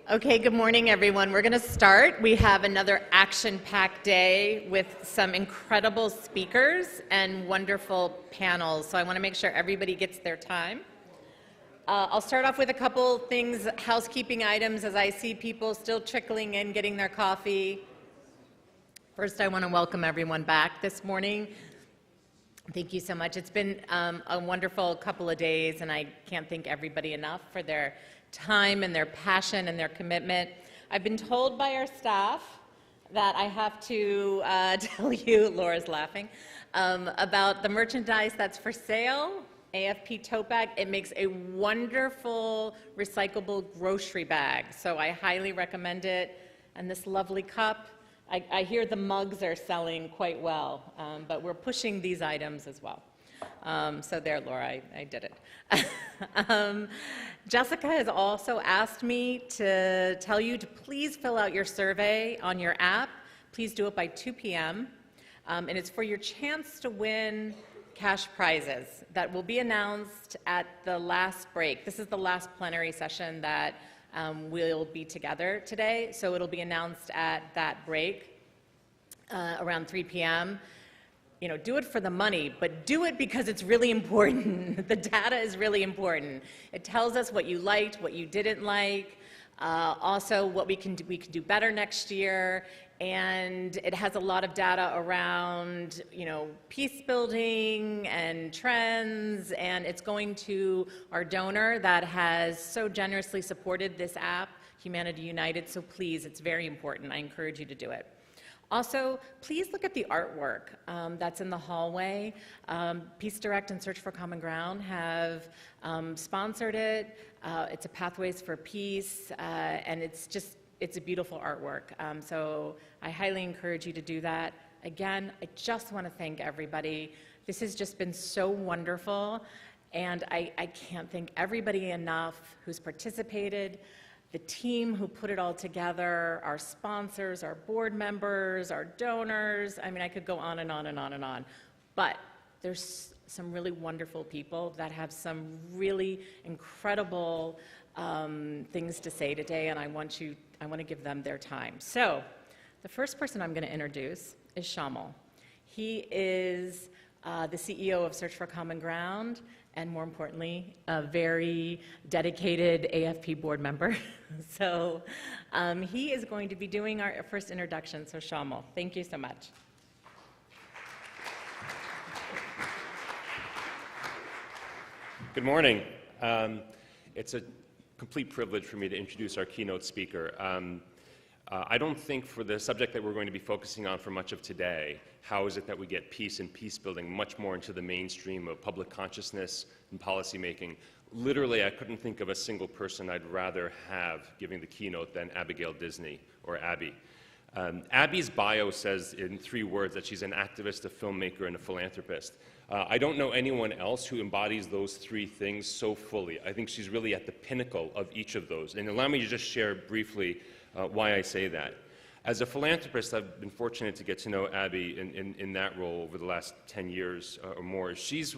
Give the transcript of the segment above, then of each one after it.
Okay, good morning, everyone. We're going to start. We have another action-packed day with some incredible speakers and wonderful panels, so I want to make sure everybody gets their time. I'll start off with a couple things, housekeeping items, as I see people still trickling in, getting their coffee. First, I want to welcome everyone back this morning. Thank you so much. It's been a wonderful couple of days, and I can't thank everybody enough for their time and their passion and their commitment. I've been told by our staff that I have to tell you, Laura's laughing, about the merchandise that's for sale, AFP tote bag. It makes a wonderful recyclable grocery bag, so I highly recommend it. And this lovely cup, I hear the mugs are selling quite well, but we're pushing these items as well. So there, Laura, I did it. Jessica has also asked me to tell you to please fill out your survey on your app. Please do it by 2 p.m. And it's for your chance to win cash prizes that will be announced at the last break. This is the last plenary session that we'll be together today, so it'll be announced at that break around 3 p.m. You know, do it for the money, but do it because it's really important. The data is really important. It tells us what you liked, what you didn't like, also what we can do better next year, and it has a lot of data around, you know, peace building and trends, and it's going to our donor that has so generously supported this app, Humanity United, so please, it's very important. I encourage you to do it. Also, please look at the artwork that's in the hallway. Peace Direct and Search for Common Ground have sponsored it. It's a Pathways for Peace, and it's a beautiful artwork. So I highly encourage you to do that. Again, I just want to thank everybody. This has just been so wonderful, and I can't thank everybody enough who's participated. The team who put it all together, our sponsors, our board members, our donors. I mean, I could go on and on and on and on. But there's some really wonderful people that have some really incredible things to say today, and I want to give them their time. So the first person I'm going to introduce is Shamil. He is the CEO of Search for Common Ground, and more importantly, a very dedicated AFP board member. So he is going to be doing our first introduction. So Shamil, thank you so much. Good morning. It's a complete privilege for me to introduce our keynote speaker. I don't think for the subject that we're going to be focusing on for much of today, how is it that we get peace and peace building much more into the mainstream of public consciousness and policy making. Literally, I couldn't think of a single person I'd rather have giving the keynote than Abigail Disney, or Abby. Abby's bio says in 3 words that she's an activist, a filmmaker, and a philanthropist. I don't know anyone else who embodies those 3 things so fully. I think she's really at the pinnacle of each of those. And allow me to just share briefly why I say that. As a philanthropist, I've been fortunate to get to know Abby in that role over the last 10 years or more. She's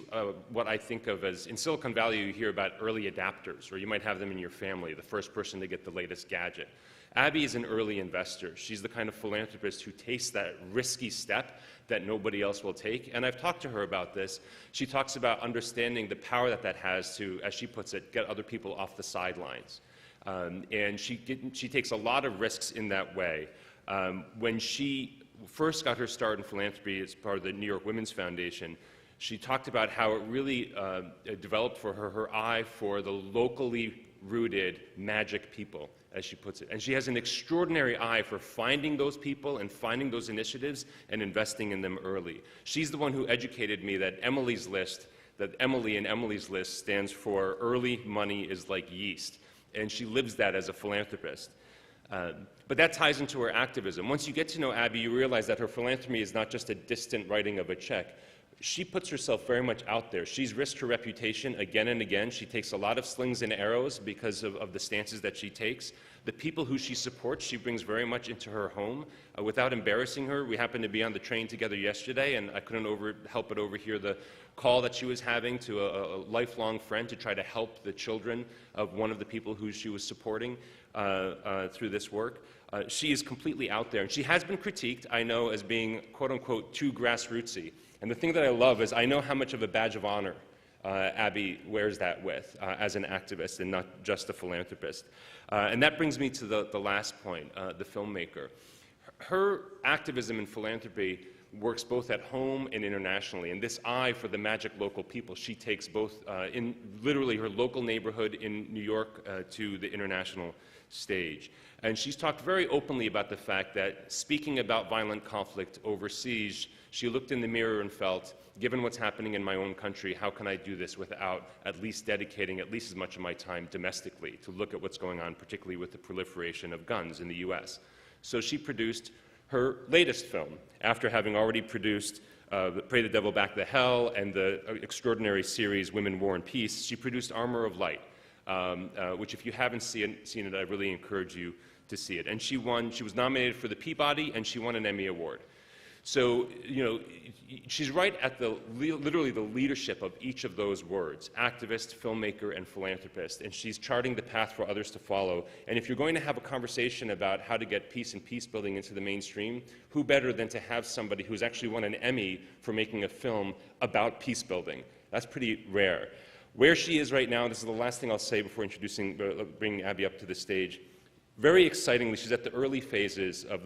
what I think of as, in Silicon Valley, you hear about early adapters, or you might have them in your family, the first person to get the latest gadget. Abby is an early investor. She's the kind of philanthropist who takes that risky step that nobody else will take. And I've talked to her about this. She talks about understanding the power that has to, as she puts it, get other people off the sidelines. And she takes a lot of risks in that way. When she first got her start in philanthropy as part of the New York Women's Foundation, she talked about how it really developed for her eye for the locally rooted magic people, as she puts it. And she has an extraordinary eye for finding those people and finding those initiatives and investing in them early. She's the one who educated me that Emily's List, that Emily in Emily's List stands for early money is like yeast. And she lives that as a philanthropist. But that ties into her activism. Once you get to know Abby, you realize that her philanthropy is not just a distant writing of a check. she puts herself very much out there. She's risked her reputation again and again. She takes a lot of slings and arrows because of the stances that she takes. The people who she supports, she brings very much into her home without embarrassing her. We happened to be on the train together yesterday, and I couldn't help but overhear the call that she was having to a lifelong friend to try to help the children of one of the people who she was supporting through this work. She is completely out there, and she has been critiqued, I know, as being quote-unquote too grassrootsy. And the thing that I love is I know how much of a badge of honor Abby wears that with as an activist and not just a philanthropist. And that brings me to the last point, the filmmaker. Her activism and philanthropy works both at home and internationally, and this eye for the magic local people she takes both in literally her local neighborhood in New York to the international stage. And she's talked very openly about the fact that speaking about violent conflict overseas, she looked in the mirror and felt, given what's happening in my own country, how can I do this without at least dedicating at least as much of my time domestically to look at what's going on, particularly with the proliferation of guns in the US. So she produced her latest film, after having already produced Pray the Devil Back to Hell and the extraordinary series Women, War, and Peace. She produced Armor of Light, which if you haven't seen it, I really encourage you to see it. And she was nominated for the Peabody, and she won an Emmy Award. So, you know, she's right at literally the leadership of each of those words, activist, filmmaker, and philanthropist, and she's charting the path for others to follow. And if you're going to have a conversation about how to get peace and peace building into the mainstream, who better than to have somebody who's actually won an Emmy for making a film about peace building? That's pretty rare. Where she is right now, this is the last thing I'll say before bringing Abby up to the stage. Very excitingly, she's at the early phases of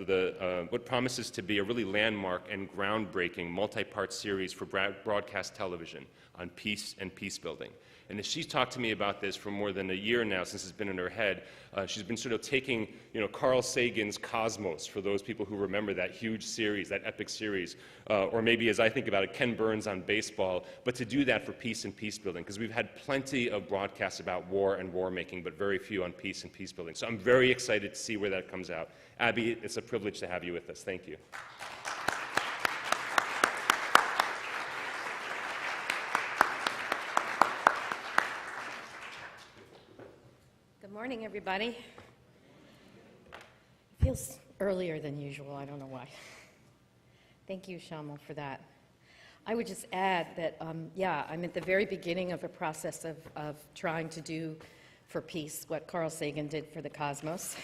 what promises to be a really landmark and groundbreaking multi-part series for broadcast television on peace and peace building. And as she's talked to me about this for more than a year now, since it's been in her head, she's been sort of taking, you know, Carl Sagan's Cosmos, for those people who remember that huge series, that epic series, or maybe as I think about it, Ken Burns on baseball, but to do that for peace and peace building, because we've had plenty of broadcasts about war and war making, but very few on peace and peace building. So I'm very excited to see where that comes out. Abby, it's a privilege to have you with us. Thank you. Good morning, everybody. It feels earlier than usual. I don't know why. Thank you, Shamil, for that. I would just add that, yeah, I'm at the very beginning of a process of trying to do for peace what Carl Sagan did for the cosmos.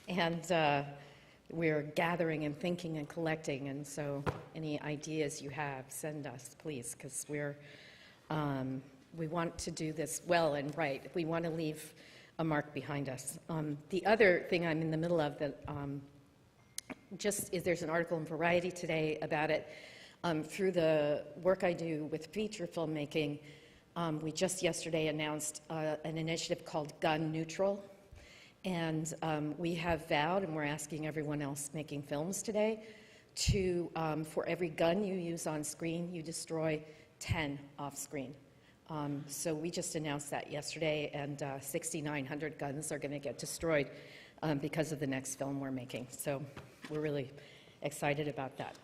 And we're gathering and thinking and collecting, and so any ideas you have, send us, please, because we want to do this well and right. We want to leave a mark behind us. The other thing I'm in the middle of that there's an article in Variety today about it. Through the work I do with feature filmmaking, we just yesterday announced an initiative called Gun Neutral. And we have vowed, and we're asking everyone else making films today, to, for every gun you use on screen, you destroy 10 off screen. So we just announced that yesterday, and 6,900 guns are going to get destroyed because of the next film we're making. So we're really excited about that.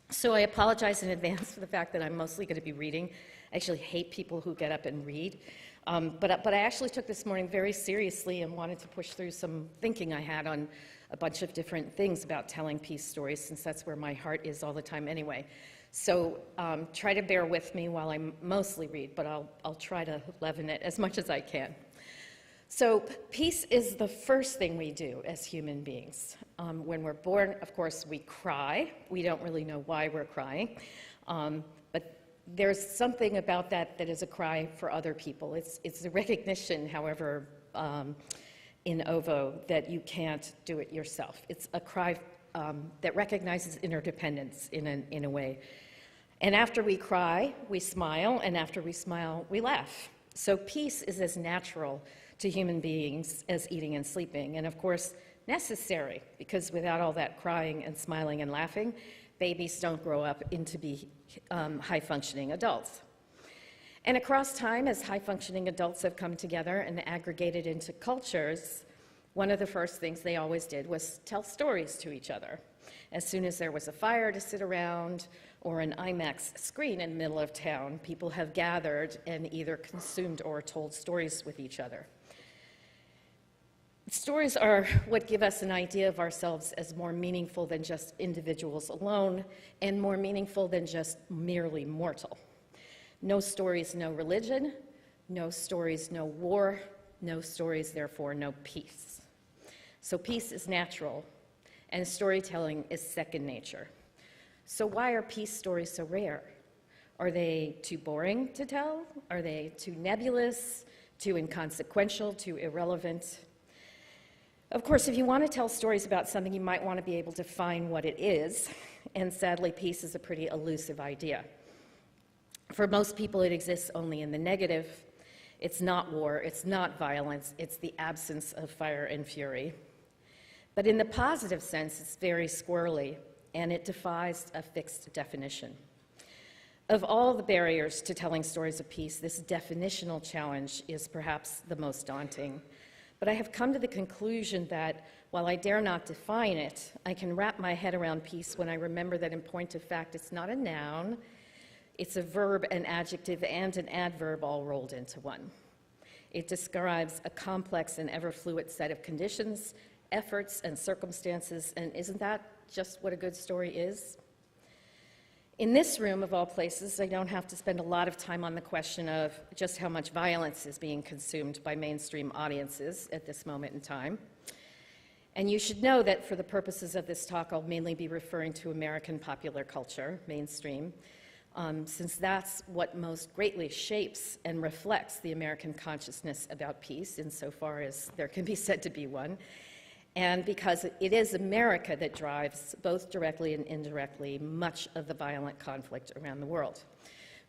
So I apologize in advance for the fact that I'm mostly going to be reading. I actually hate people who get up and read. But I actually took this morning very seriously and wanted to push through some thinking I had on a bunch of different things about telling peace stories, since that's where my heart is all the time anyway. So try to bear with me while I mostly read, but I'll try to leaven it as much as I can. So peace is the first thing we do as human beings. When we're born, of course, we cry. We don't really know why we're crying. But there's something about that that is a cry for other people. It's a recognition, however, in ovo, that you can't do it yourself. It's a cry that recognizes interdependence in a way. And after we cry, we smile, and after we smile, we laugh. So peace is as natural to human beings as eating and sleeping, and of course necessary, because without all that crying and smiling and laughing, babies don't grow up into be high-functioning adults. And across time, as high-functioning adults have come together and aggregated into cultures, one of the first things they always did was tell stories to each other. As soon as there was a fire to sit around or an IMAX screen in the middle of town, people have gathered and either consumed or told stories with each other. Stories are what give us an idea of ourselves as more meaningful than just individuals alone, and more meaningful than just merely mortal. No stories, no religion. No stories, no war. No stories, therefore, no peace. So peace is natural, and storytelling is second nature. So why are peace stories so rare? Are they too boring to tell? Are they too nebulous, too inconsequential, too irrelevant? Of course, if you want to tell stories about something, you might want to be able to define what it is, and sadly, peace is a pretty elusive idea. For most people, it exists only in the negative. It's not war, it's not violence, it's the absence of fire and fury. But in the positive sense, it's very squirrely, and it defies a fixed definition. Of all the barriers to telling stories of peace, this definitional challenge is perhaps the most daunting. But I have come to the conclusion that while I dare not define it, I can wrap my head around peace when I remember that in point of fact, it's not a noun, it's a verb, an adjective, and an adverb all rolled into one. It describes a complex and ever-fluid set of conditions, efforts, and circumstances, and isn't that just what a good story is? In this room, of all places, I don't have to spend a lot of time on the question of just how much violence is being consumed by mainstream audiences at this moment in time. And you should know that for the purposes of this talk, I'll mainly be referring to American popular culture, mainstream, since that's what most greatly shapes and reflects the American consciousness about peace, insofar as there can be said to be one, and because it is America that drives, both directly and indirectly, much of the violent conflict around the world.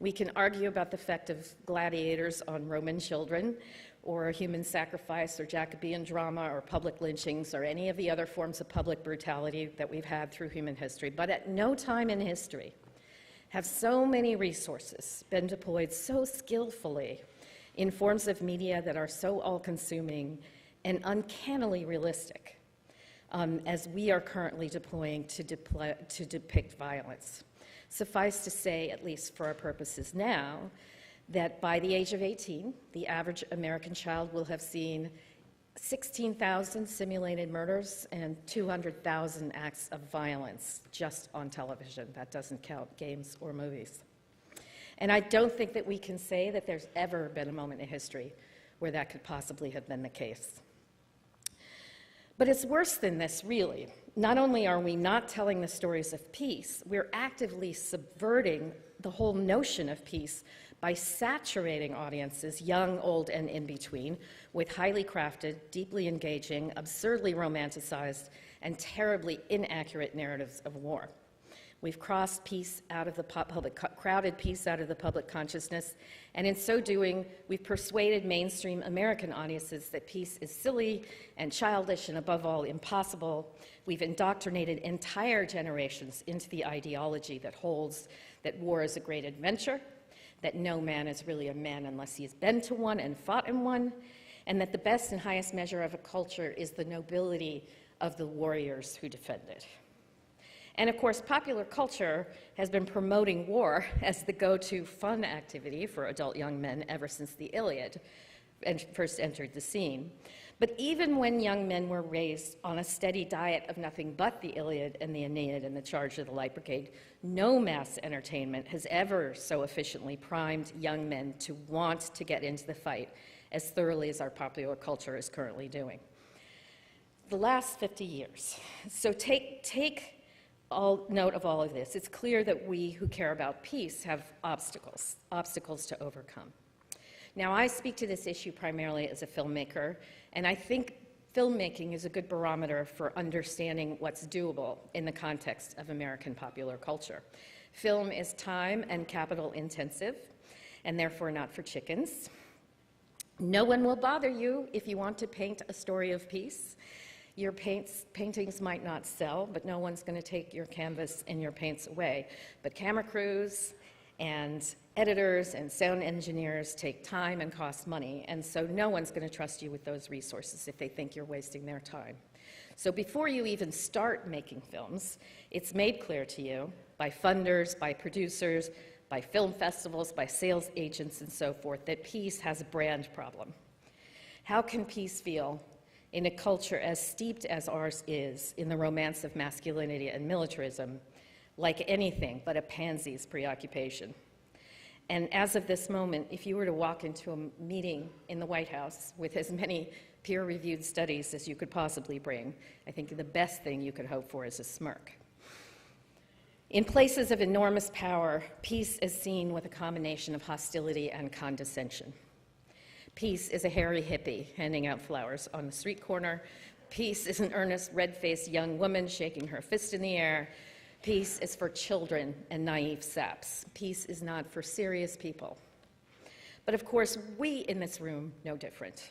We can argue about the effect of gladiators on Roman children, or human sacrifice, or Jacobean drama, or public lynchings, or any of the other forms of public brutality that we've had through human history, but at no time in history have so many resources been deployed so skillfully in forms of media that are so all-consuming and uncannily realistic as we are currently deploying to depict violence. Suffice to say, at least for our purposes now, that by the age of 18, the average American child will have seen 16,000 simulated murders and 200,000 acts of violence just on television. That doesn't count games or movies. And I don't think that we can say that there's ever been a moment in history where that could possibly have been the case. But it's worse than this, really. Not only are we not telling the stories of peace, we're actively subverting the whole notion of peace by saturating audiences, young, old, and in between, with highly crafted, deeply engaging, absurdly romanticized, and terribly inaccurate narratives of war. We've crossed peace out of the crowded peace out of the public consciousness, and in so doing, we've persuaded mainstream American audiences that peace is silly and childish and above all impossible. We've indoctrinated entire generations into the ideology that holds that war is a great adventure, that no man is really a man unless he's been to one and fought in one, and that the best and highest measure of a culture is the nobility of the warriors who defend it. And of course, popular culture has been promoting war as the go-to fun activity for adult young men ever since the Iliad first entered the scene. But even when young men were raised on a steady diet of nothing but the Iliad and the Aeneid and the Charge of the Light Brigade, no mass entertainment has ever so efficiently primed young men to want to get into the fight as thoroughly as our popular culture is currently doing. The last 50 years. So take note of all of this. It's clear that we who care about peace have obstacles to overcome. Now, I speak to this issue primarily as a filmmaker, and I think filmmaking is a good barometer for understanding what's doable in the context of American popular culture. Film is time and capital intensive, and therefore not for chickens. No one will bother you if you want to paint a story of peace. Your paintings might not sell, but no one's going to take your canvas and your paints away. But camera crews And editors and sound engineers take time and cost money, and so no one's going to trust you with those resources if they think you're wasting their time. So before you even start making films, it's made clear to you by funders, by producers, by film festivals, by sales agents, and so forth, that peace has a brand problem. How can peace feel in a culture as steeped as ours is in the romance of masculinity and militarism, like anything but a pansy's preoccupation? And as of this moment, if you were to walk into a meeting in the White House with as many peer-reviewed studies as you could possibly bring, I think the best thing you could hope for is a smirk. In places of enormous power, peace is seen with a combination of hostility and condescension. Peace is a hairy hippie handing out flowers on the street corner. Peace is an earnest, red-faced young woman shaking her fist in the air. Peace is for children and naive saps. Peace is not for serious people. But of course, we in this room know different.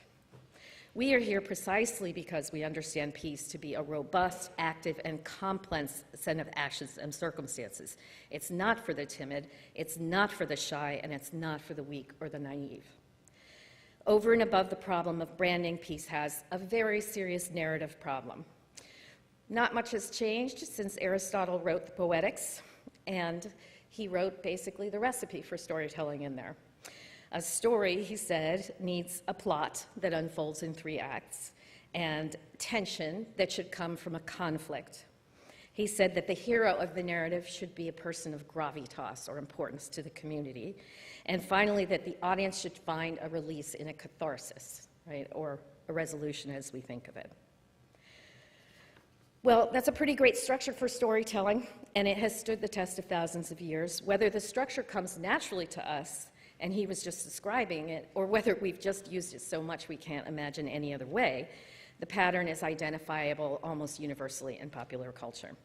We are here precisely because we understand peace to be a robust, active, and complex set of actions and circumstances. It's not for the timid, it's not for the shy, and it's not for the weak or the naive. Over and above the problem of branding, peace has a very serious narrative problem. Not much has changed since Aristotle wrote the Poetics, and he wrote basically the recipe for storytelling in there. A story, he said, needs a plot that unfolds in 3 acts and tension that should come from a conflict. He said that the hero of the narrative should be a person of gravitas or importance to the community. And finally, that the audience should find a release in a catharsis, right, or a resolution as we think of it. Well, that's a pretty great structure for storytelling, and it has stood the test of thousands of years. Whether the structure comes naturally to us, and he was just describing it, or whether we've just used it so much we can't imagine any other way, the pattern is identifiable almost universally in popular culture.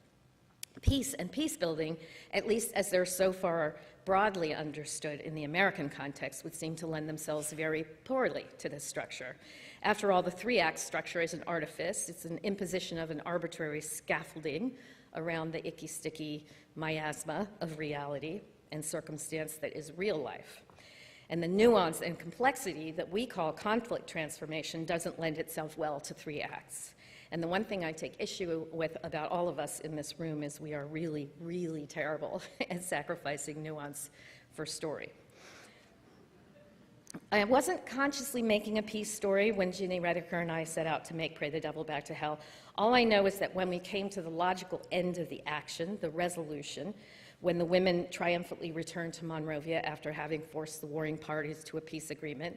Peace and peacebuilding, at least as they're so far broadly understood in the American context, would seem to lend themselves very poorly to this structure. After all, the 3-act structure is an artifice. It's an imposition of an arbitrary scaffolding around the icky, sticky miasma of reality and circumstance that is real life. And the nuance and complexity that we call conflict transformation doesn't lend itself well to 3 acts. And the one thing I take issue with about all of us in this room is we are really, really terrible at sacrificing nuance for story. I wasn't consciously making a peace story when Ginny Redeker and I set out to make Pray the Devil Back to Hell. All I know is that when we came to the logical end of the action, the resolution, when the women triumphantly returned to Monrovia after having forced the warring parties to a peace agreement,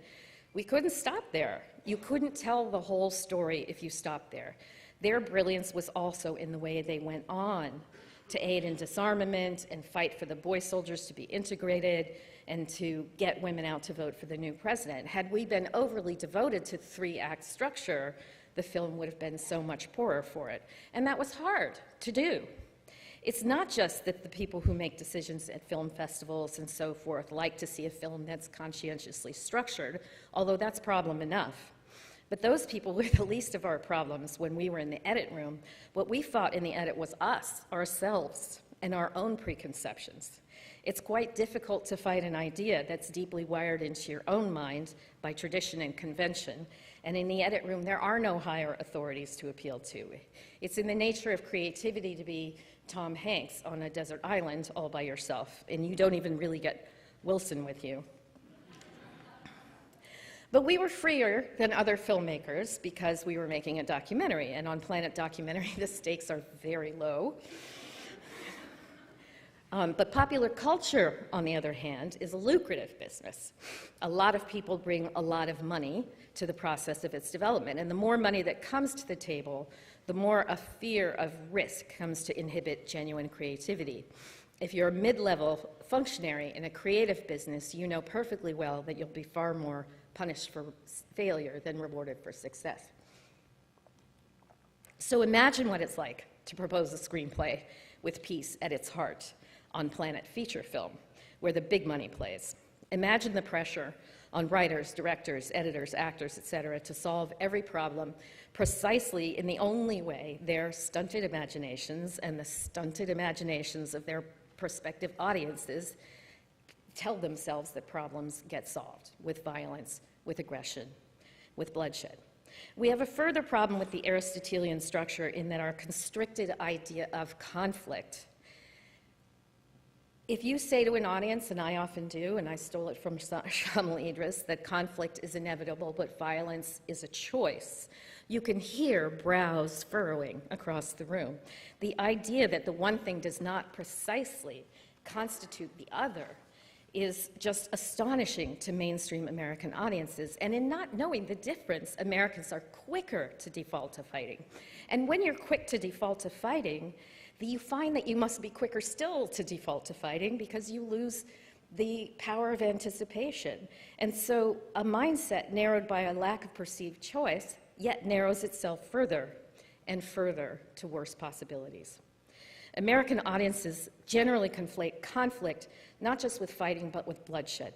we couldn't stop there. You couldn't tell the whole story if you stopped there. Their brilliance was also in the way they went on to aid in disarmament and fight for the boy soldiers to be integrated and to get women out to vote for the new president. Had we been overly devoted to 3-act structure, the film would have been so much poorer for it. And that was hard to do. It's not just that the people who make decisions at film festivals and so forth like to see a film that's conscientiously structured, although that's problem enough. But those people were the least of our problems when we were in the edit room. What we fought in the edit was us, ourselves, and our own preconceptions. It's quite difficult to fight an idea that's deeply wired into your own mind by tradition and convention. And in the edit room, there are no higher authorities to appeal to. It's in the nature of creativity to be Tom Hanks on a desert island all by yourself, and you don't even really get Wilson with you. But we were freer than other filmmakers because we were making a documentary, and on Planet Documentary, the stakes are very low. But popular culture, on the other hand, is a lucrative business. A lot of people bring a lot of money to the process of its development, and the more money that comes to the table, the more a fear of risk comes to inhibit genuine creativity. If you're a mid-level functionary in a creative business, you know perfectly well that you'll be far more punished for failure than rewarded for success. So imagine what it's like to propose a screenplay with peace at its heart on Planet Feature Film, where the big money plays. Imagine the pressure on writers, directors, editors, actors, etc., to solve every problem precisely in the only way their stunted imaginations and the stunted imaginations of their prospective audiences tell themselves that problems get solved with violence, with aggression, with bloodshed. We have a further problem with the Aristotelian structure in that our constricted idea of conflict. If you say to an audience, and I often do, and I stole it from Shamil Idriss, that conflict is inevitable but violence is a choice, you can hear brows furrowing across the room. The idea that the one thing does not precisely constitute the other is just astonishing to mainstream American audiences. And in not knowing the difference, Americans are quicker to default to fighting. And when you're quick to default to fighting, you find that you must be quicker still to default to fighting because you lose the power of anticipation. And so a mindset narrowed by a lack of perceived choice yet narrows itself further and further to worse possibilities. American audiences generally conflate conflict not just with fighting but with bloodshed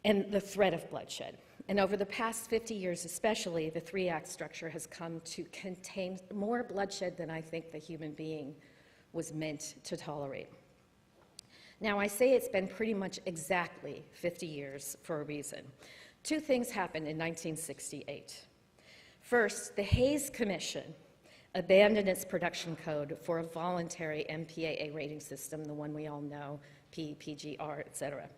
and the threat of bloodshed. And over the past 50 years especially, the three-act structure has come to contain more bloodshed than I think the human being was meant to tolerate. Now, I say it's been pretty much exactly 50 years for a reason. Two things happened in 1968. First, the Hayes Commission abandoned its production code for a voluntary MPAA rating system, the one we all know, P, PGR, et cetera.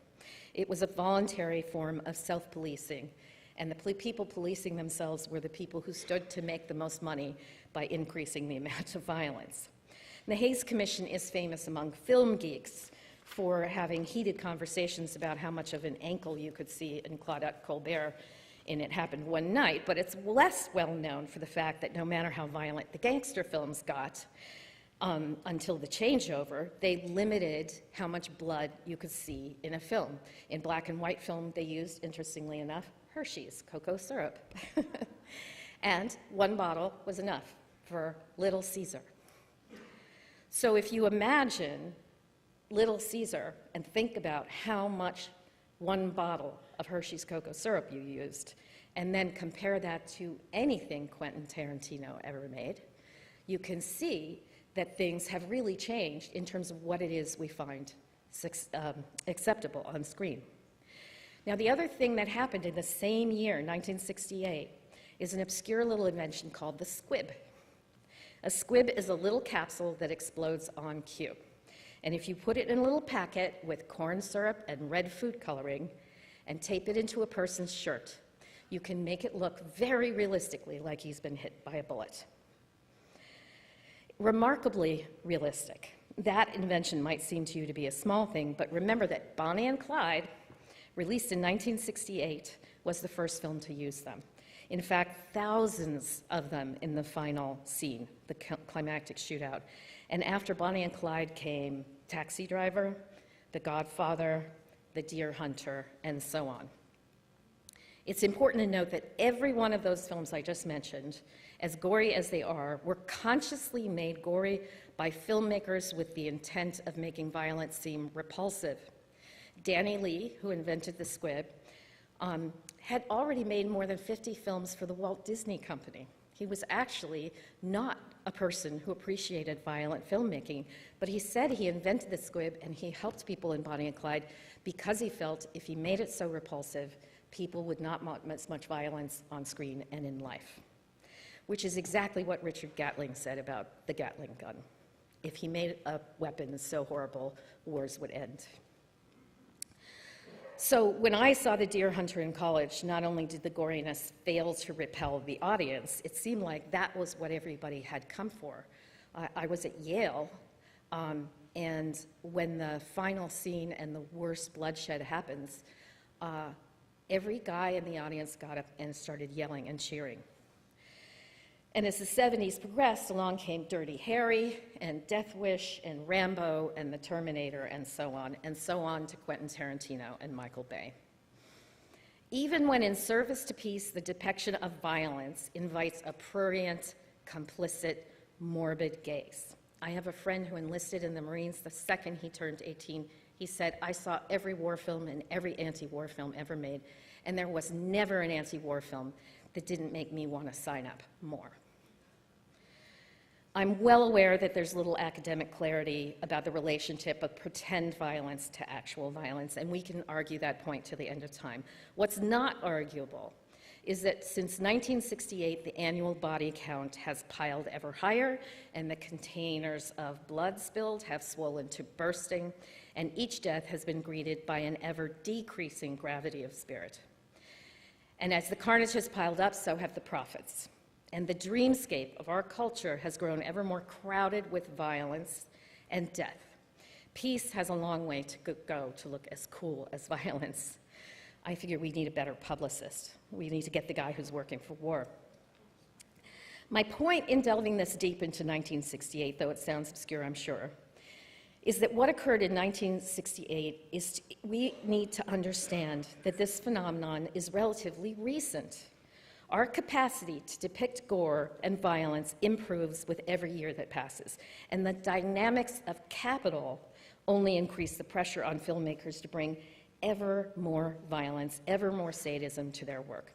It was a voluntary form of self-policing, and the people policing themselves were the people who stood to make the most money by increasing the amount of violence. And the Hayes Commission is famous among film geeks for having heated conversations about how much of an ankle you could see in Claudette Colbert in It Happened One Night, but it's less well known for the fact that no matter how violent the gangster films got, until the changeover, they limited how much blood you could see in a film. In black and white film, they used, interestingly enough, Hershey's cocoa syrup. And one bottle was enough for Little Caesar. So if you imagine Little Caesar and think about how much one bottle of Hershey's cocoa syrup you used, and then compare that to anything Quentin Tarantino ever made, you can see that things have really changed in terms of what it is we find acceptable on screen. Now, the other thing that happened in the same year, 1968, is an obscure little invention called the Squib. A squib is a little capsule that explodes on cue. And if you put it in a little packet with corn syrup and red food coloring and tape it into a person's shirt, you can make it look very realistically like he's been hit by a bullet. Remarkably realistic. That invention might seem to you to be a small thing, but remember that Bonnie and Clyde, released in 1968, was the first film to use them. In fact, thousands of them in the final scene, the climactic shootout. And after Bonnie and Clyde came Taxi Driver, The Godfather, The Deer Hunter, and so on. It's important to note that every one of those films I just mentioned, as gory as they are, were consciously made gory by filmmakers with the intent of making violence seem repulsive. Danny Lee, who invented the Squib, had already made more than 50 films for the Walt Disney Company. He was actually not a person who appreciated violent filmmaking, but he said he invented the Squib and he helped people in Bonnie and Clyde because he felt if he made it so repulsive, people would not want as much violence on screen and in life, which is exactly what Richard Gatling said about the Gatling gun. If he made a weapon so horrible, wars would end. So when I saw The Deer Hunter in college, not only did the goriness fail to repel the audience, it seemed like that was what everybody had come for. I was at Yale, and when the final scene and the worst bloodshed happens, every guy in the audience got up and started yelling and cheering. And as the 70s progressed, along came Dirty Harry and Death Wish and Rambo and The Terminator and so on to Quentin Tarantino and Michael Bay. Even when in service to peace, the depiction of violence invites a prurient, complicit, morbid gaze. I have a friend who enlisted in the Marines the second he turned 18. He said, I saw every war film and every anti-war film ever made, and there was never an anti-war film that didn't make me want to sign up more. I'm well aware that there's little academic clarity about the relationship of pretend violence to actual violence, and we can argue that point to the end of time. What's not arguable is that since 1968, the annual body count has piled ever higher, and the containers of blood spilled have swollen to bursting, and each death has been greeted by an ever-decreasing gravity of spirit. And as the carnage has piled up, so have the profits. And the dreamscape of our culture has grown ever more crowded with violence and death. Peace has a long way to go to look as cool as violence. I figure we need a better publicist. We need to get the guy who's working for war. My point in delving this deep into 1968, though it sounds obscure, I'm sure, is that what occurred in 1968 is we need to understand that this phenomenon is relatively recent. Our capacity to depict gore and violence improves with every year that passes, and the dynamics of capital only increase the pressure on filmmakers to bring ever more violence, ever more sadism to their work.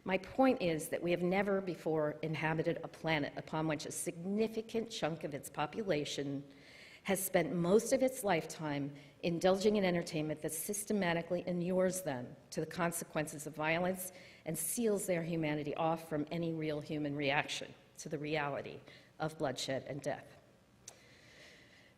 My point is that we have never before inhabited a planet upon which a significant chunk of its population has spent most of its lifetime indulging in entertainment that systematically inures them to the consequences of violence and seals their humanity off from any real human reaction to the reality of bloodshed and death.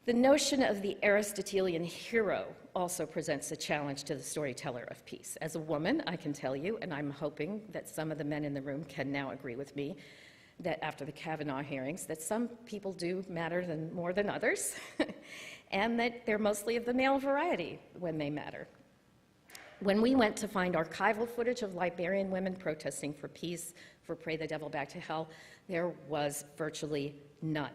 The notion of the Aristotelian hero also presents a challenge to the storyteller of peace. As a woman, I can tell you, and I'm hoping that some of the men in the room can now agree with me, that after the Kavanaugh hearings, that some people do matter more than others, and that they're mostly of the male variety when they matter. When we went to find archival footage of Liberian women protesting for peace, for Pray the Devil Back to Hell, there was virtually none.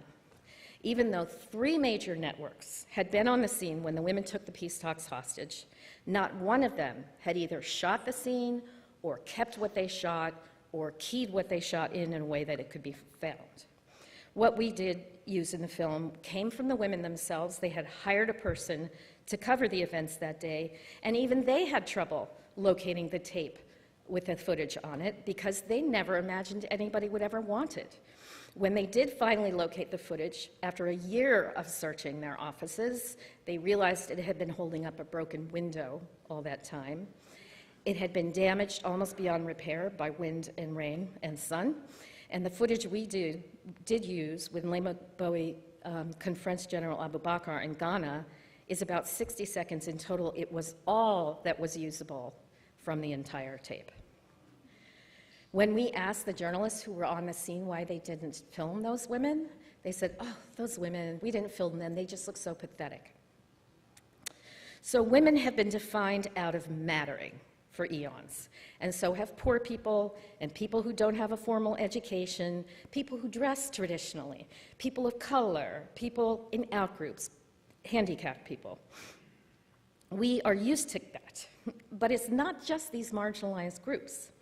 Even though 3 major networks had been on the scene when the women took the peace talks hostage, not one of them had either shot the scene or kept what they shot or keyed what they shot in a way that it could be found. What we did use in the film came from the women themselves. They had hired a person to cover the events that day, and even they had trouble locating the tape with the footage on it because they never imagined anybody would ever want it. When they did finally locate the footage, after a year of searching their offices, they realized it had been holding up a broken window all that time. It had been damaged almost beyond repair by wind and rain and sun. And the footage we did use when Lema Bowie confronts General Abubakar in Ghana is about 60 seconds in total. It was all that was usable from the entire tape. When we asked the journalists who were on the scene why they didn't film those women, they said, oh, those women, we didn't film them, they just look so pathetic. So women have been defined out of mattering for eons, and so have poor people and people who don't have a formal education, people who dress traditionally, people of color, people in outgroups, handicapped people. We are used to that, but it's not just these marginalized groups.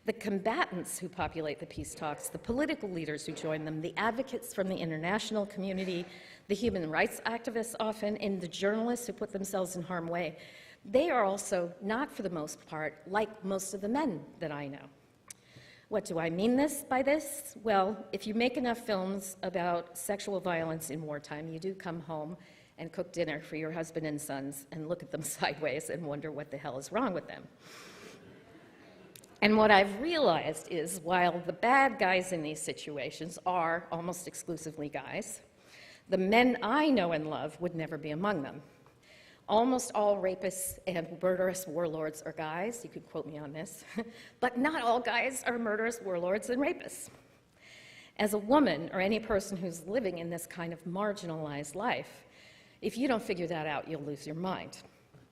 The combatants who populate the peace talks, the political leaders who join them, the advocates from the international community, the human rights activists often, and the journalists who put themselves in harm's way, they are also not, for the most part, like most of the men that I know. What do I mean by this? Well, if you make enough films about sexual violence in wartime, you do come home and cook dinner for your husband and sons and look at them sideways and wonder what the hell is wrong with them. And what I've realized is, while the bad guys in these situations are almost exclusively guys, the men I know and love would never be among them. Almost all rapists and murderous warlords are guys. You could quote me on this. But not all guys are murderous warlords and rapists. As a woman, or any person who's living in this kind of marginalized life, if you don't figure that out, you'll lose your mind.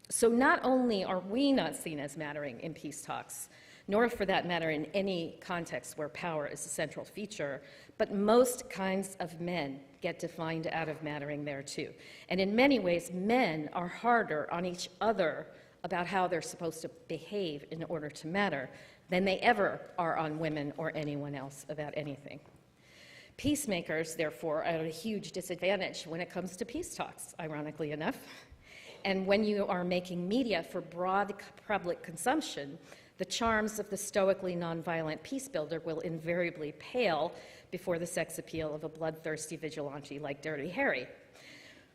So not only are we not seen as mattering in peace talks, nor for that matter in any context where power is a central feature, but most kinds of men get defined out of mattering there too. And in many ways, men are harder on each other about how they're supposed to behave in order to matter than they ever are on women or anyone else about anything. Peacemakers, therefore, are at a huge disadvantage when it comes to peace talks, ironically enough. And when you are making media for broad public consumption, The charms of the stoically nonviolent peace builder will invariably pale before the sex appeal of a bloodthirsty vigilante like Dirty Harry.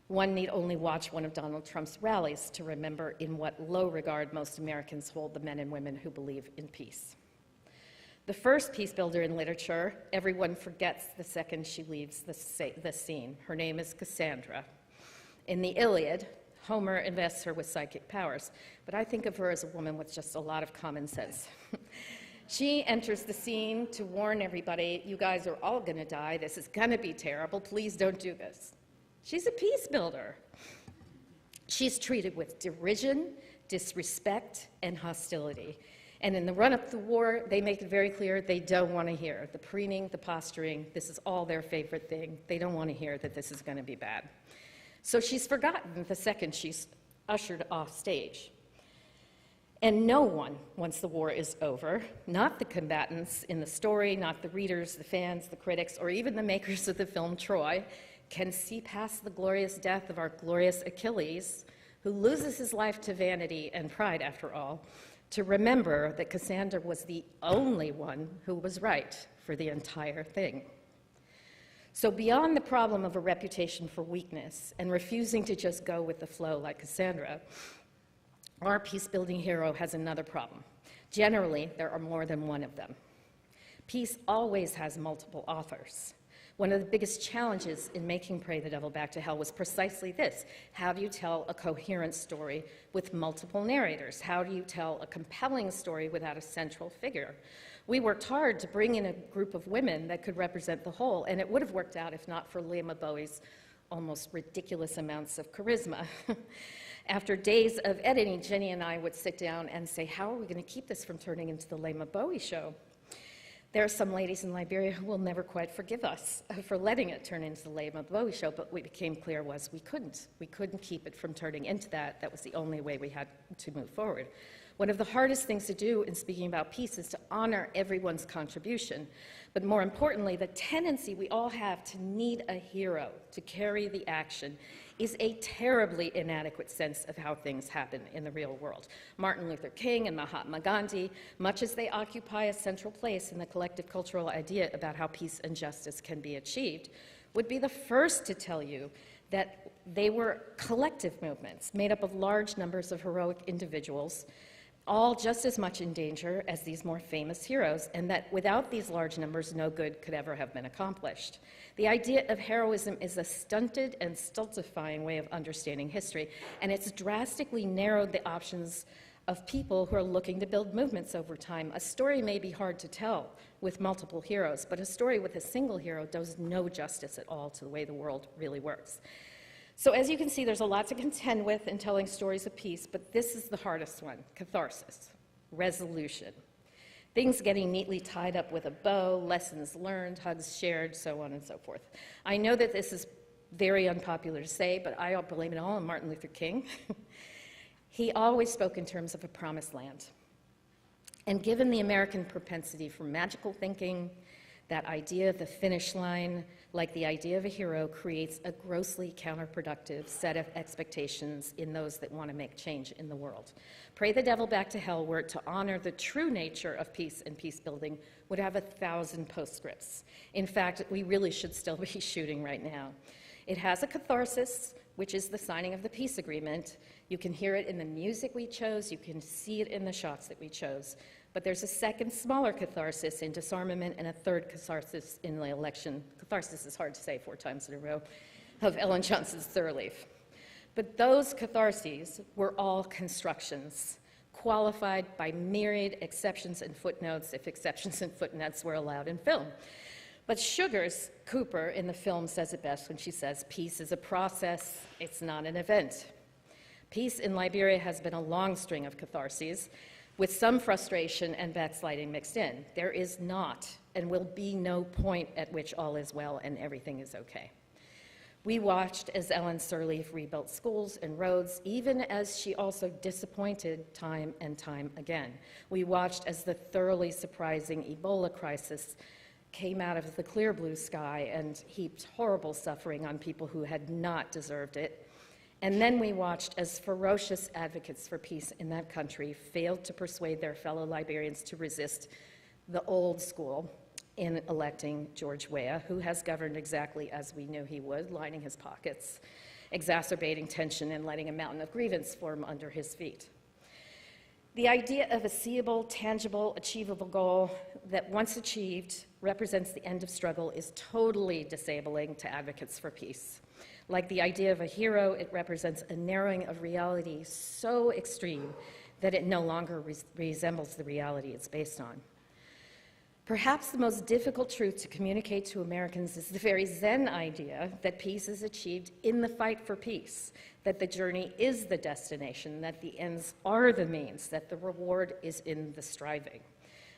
One need only watch one of Donald Trump's rallies to remember in what low regard most Americans hold the men and women who believe in peace. The first peace builder in literature, everyone forgets the second she leaves the scene. Her name is Cassandra. In the Iliad, Homer invests her with psychic powers, but I think of her as a woman with just a lot of common sense. She enters the scene to warn everybody, you guys are all gonna die, this is gonna be terrible, please don't do this. She's a peace builder. She's treated with derision, disrespect, and hostility. And in the run-up to the war, they make it very clear they don't want to hear the preening, the posturing. This is all their favorite thing. They don't want to hear that this is going to be bad. So she's forgotten the second she's ushered off stage. And no one, once the war is over, not the combatants in the story, not the readers, the fans, the critics, or even the makers of the film Troy, can see past the glorious death of our glorious Achilles, who loses his life to vanity and pride, after all, to remember that Cassandra was the only one who was right for the entire thing. So beyond the problem of a reputation for weakness and refusing to just go with the flow like Cassandra, our peace-building hero has another problem. Generally, there are more than one of them. Peace always has multiple authors. One of the biggest challenges in making Pray the Devil Back to Hell was precisely this. How do you tell a coherent story with multiple narrators? How do you tell a compelling story without a central figure? We worked hard to bring in a group of women that could represent the whole, and it would have worked out if not for Lema Bowie's almost ridiculous amounts of charisma. After days of editing, Jenny and I would sit down and say, how are we going to keep this from turning into the Lema Bowie show? There are some ladies in Liberia who will never quite forgive us for letting it turn into the Lema Bowie show, but what became clear was we couldn't. We couldn't keep it from turning into that. That was the only way we had to move forward. One of the hardest things to do in speaking about peace is to honor everyone's contribution, but more importantly, the tendency we all have to need a hero to carry the action is a terribly inadequate sense of how things happen in the real world. Martin Luther King and Mahatma Gandhi, much as they occupy a central place in the collective cultural idea about how peace and justice can be achieved, would be the first to tell you that they were collective movements made up of large numbers of heroic individuals, all just as much in danger as these more famous heroes, and that without these large numbers, no good could ever have been accomplished. The idea of heroism is a stunted and stultifying way of understanding history, and it's drastically narrowed the options of people who are looking to build movements over time. A story may be hard to tell with multiple heroes, but a story with a single hero does no justice at all to the way the world really works. So as you can see, there's a lot to contend with in telling stories of peace, but this is the hardest one: catharsis, resolution. Things getting neatly tied up with a bow, lessons learned, hugs shared, so on and so forth. I know that this is very unpopular to say, but I blame it all on Martin Luther King. He always spoke in terms of a promised land. And given the American propensity for magical thinking, that idea of the finish line, like the idea of a hero, creates a grossly counterproductive set of expectations in those that want to make change in the world. Pray the Devil Back to Hell, were it to honor the true nature of peace and peace building, would have 1,000 postscripts. In fact, we really should still be shooting right now. It has a catharsis, which is the signing of the peace agreement. You can hear it in the music we chose, you can see it in the shots that we chose. But there's a second, smaller catharsis in disarmament and a third catharsis in the election. Catharsis is hard to say 4 times in a row, of Ellen Johnson's Thurleaf. But those catharses were all constructions, qualified by myriad exceptions and footnotes, if exceptions and footnotes were allowed in film. But Sugars Cooper in the film says it best when she says, peace is a process, it's not an event. Peace in Liberia has been a long string of catharses, with some frustration and backsliding mixed in. There is not and will be no point at which all is well and everything is okay. We watched as Ellen Sirleaf rebuilt schools and roads, even as she also disappointed time and time again. We watched as the thoroughly surprising Ebola crisis came out of the clear blue sky and heaped horrible suffering on people who had not deserved it. And then we watched as ferocious advocates for peace in that country failed to persuade their fellow Liberians to resist the old school in electing George Weah, who has governed exactly as we knew he would, lining his pockets, exacerbating tension, and letting a mountain of grievance form under his feet. The idea of a seeable, tangible, achievable goal that once achieved represents the end of struggle is totally disabling to advocates for peace. Like the idea of a hero, it represents a narrowing of reality so extreme that it no longer resembles the reality it's based on. Perhaps the most difficult truth to communicate to Americans is the very Zen idea that peace is achieved in the fight for peace, that the journey is the destination, that the ends are the means, that the reward is in the striving.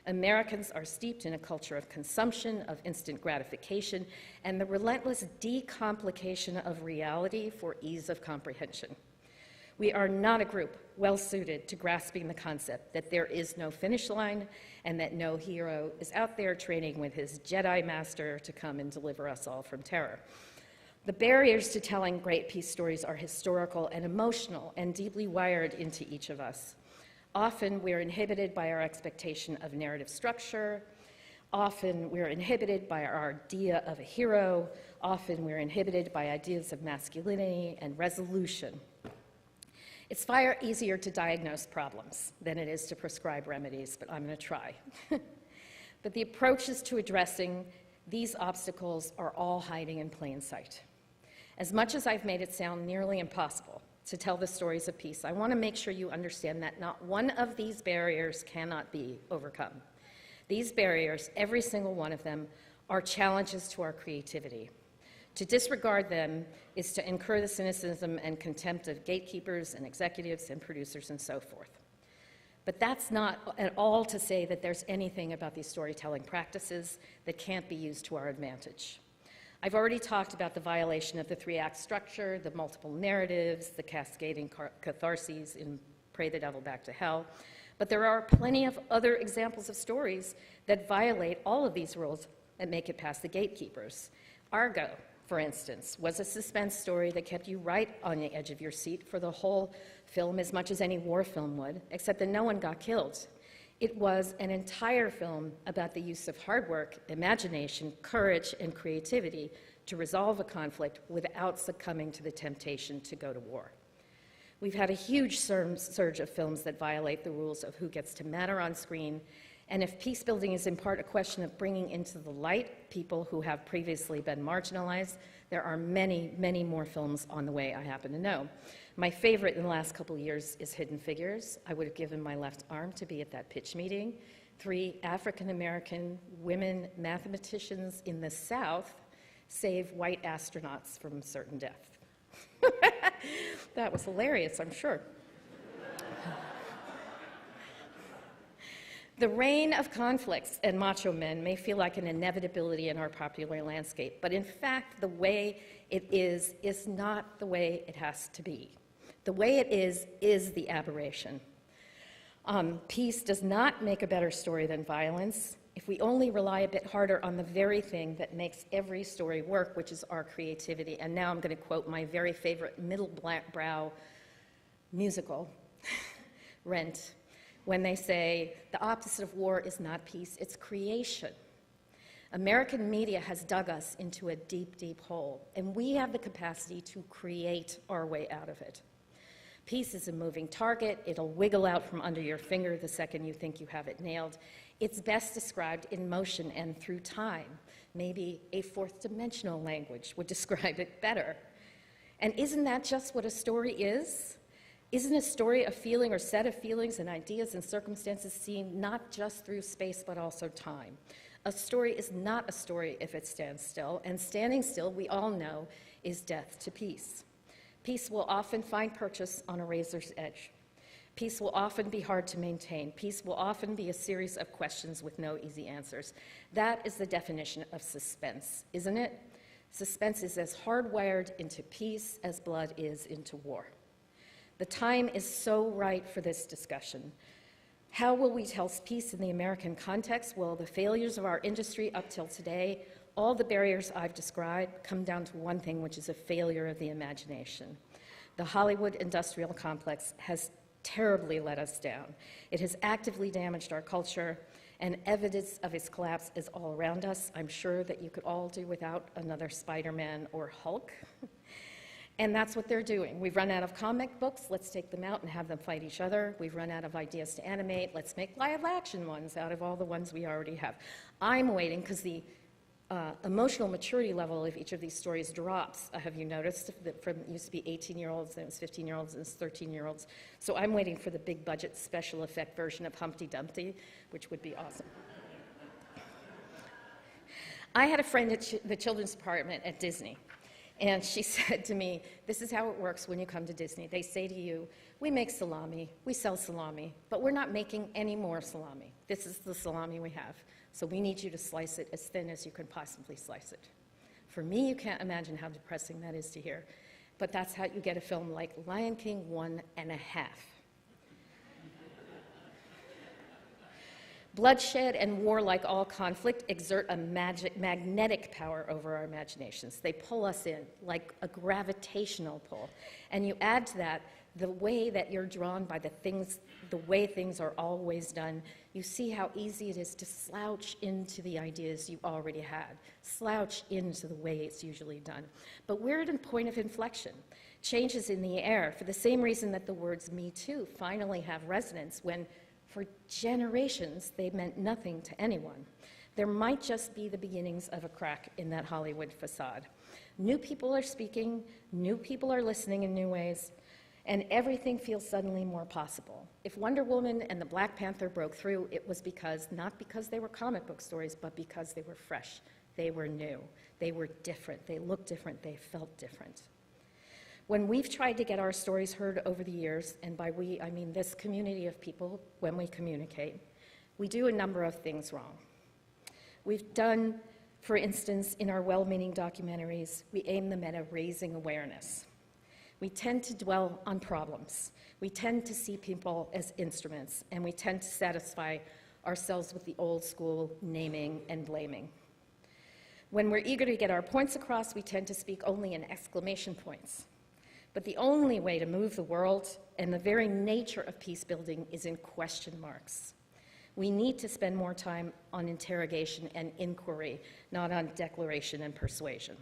Americans are steeped in a culture of consumption, of instant gratification, and the relentless decomplication of reality for ease of comprehension. We are not a group well-suited to grasping the concept that there is no finish line and that no hero is out there training with his Jedi master to come and deliver us all from terror. The barriers to telling great peace stories are historical and emotional and deeply wired into each of us. Often we're inhibited by our expectation of narrative structure. Often we're inhibited by our idea of a hero. Often we're inhibited by ideas of masculinity and resolution. It's far easier to diagnose problems than it is to prescribe remedies, but I'm going to try. But the approaches to addressing these obstacles are all hiding in plain sight. As much as I've made it sound nearly impossible to tell the stories of peace, I want to make sure you understand that not one of these barriers cannot be overcome. These barriers, every single one of them, are challenges to our creativity. To disregard them is to incur the cynicism and contempt of gatekeepers and executives and producers and so forth. But that's not at all to say that there's anything about these storytelling practices that can't be used to our advantage. I've already talked about the violation of the three-act structure, the multiple narratives, the cascading catharses in Pray the Devil Back to Hell, but there are plenty of other examples of stories that violate all of these rules and make it past the gatekeepers. Argo, for instance, was a suspense story that kept you right on the edge of your seat for the whole film as much as any war film would, except that no one got killed. It was an entire film about the use of hard work, imagination, courage, and creativity to resolve a conflict without succumbing to the temptation to go to war. We've had a huge surge of films that violate the rules of who gets to matter on screen, and if peacebuilding is in part a question of bringing into the light people who have previously been marginalized, there are many, many more films on the way, I happen to know. My favorite in the last couple of years is Hidden Figures. I would have given my left arm to be at that pitch meeting. 3 African-American women mathematicians in the South save white astronauts from certain death. That was hilarious, I'm sure. The reign of conflicts and macho men may feel like an inevitability in our popular landscape, but in fact, the way it is not the way it has to be. The way it is the aberration. Peace does not make a better story than violence if we only rely a bit harder on the very thing that makes every story work, which is our creativity. And now I'm going to quote my very favorite middle-brow musical, Rent, when they say, the opposite of war is not peace, it's creation. American media has dug us into a deep, deep hole, and we have the capacity to create our way out of it. Peace is a moving target. It'll wiggle out from under your finger the second you think you have it nailed. It's best described in motion and through time. Maybe a fourth-dimensional language would describe it better. And isn't that just what a story is? Isn't a story a feeling or set of feelings and ideas and circumstances seen not just through space but also time? A story is not a story if it stands still, and standing still, we all know, is death to peace. Peace will often find purchase on a razor's edge. Peace will often be hard to maintain. Peace will often be a series of questions with no easy answers. That is the definition of suspense, isn't it? Suspense is as hardwired into peace as blood is into war. The time is so right for this discussion. How will we tell peace in the American context? Well, the failures of our industry up till today, all the barriers I've described, come down to one thing, which is a failure of the imagination. The Hollywood industrial complex has terribly let us down. It has actively damaged our culture, and evidence of its collapse is all around us. I'm sure that you could all do without another Spider-Man or Hulk. And that's what they're doing. We've run out of comic books, let's take them out and have them fight each other. We've run out of ideas to animate, let's make live action ones out of all the ones we already have. I'm waiting, because the emotional maturity level of each of these stories drops. Have you noticed that from it used to be 18-year-olds, then it was 15-year-olds, and it's 13-year-olds. So I'm waiting for the big budget special effect version of Humpty Dumpty, which would be awesome. I had a friend at the children's department at Disney, and she said to me, this is how it works when you come to Disney. They say to you, we make salami, we sell salami, but we're not making any more salami. This is the salami we have. So we need you to slice it as thin as you can possibly slice it. For me, you can't imagine how depressing that is to hear. But that's how you get a film like Lion King 1.5. Bloodshed and war, like all conflict, exert a magnetic power over our imaginations. They pull us in, like a gravitational pull. And you add to that the way that you're drawn by the way things are always done. You see how easy it is to slouch into the ideas you already had, slouch into the way it's usually done. But we're at a point of inflection. Change is in the air, for the same reason that the words Me Too finally have resonance, when for generations they meant nothing to anyone. There might just be the beginnings of a crack in that Hollywood facade. New people are speaking, new people are listening in new ways, and everything feels suddenly more possible. If Wonder Woman and the Black Panther broke through, it was not because they were comic book stories, but because they were fresh, they were new, they were different, they looked different, they felt different. When we've tried to get our stories heard over the years, and by we, I mean this community of people, when we communicate, we do a number of things wrong. We've done, for instance, in our well-meaning documentaries, we aim them at raising awareness. We tend to dwell on problems. We tend to see people as instruments, and we tend to satisfy ourselves with the old school naming and blaming. When we're eager to get our points across, we tend to speak only in exclamation points. But the only way to move the world and the very nature of peace building is in question marks. We need to spend more time on interrogation and inquiry, not on declaration and persuasion.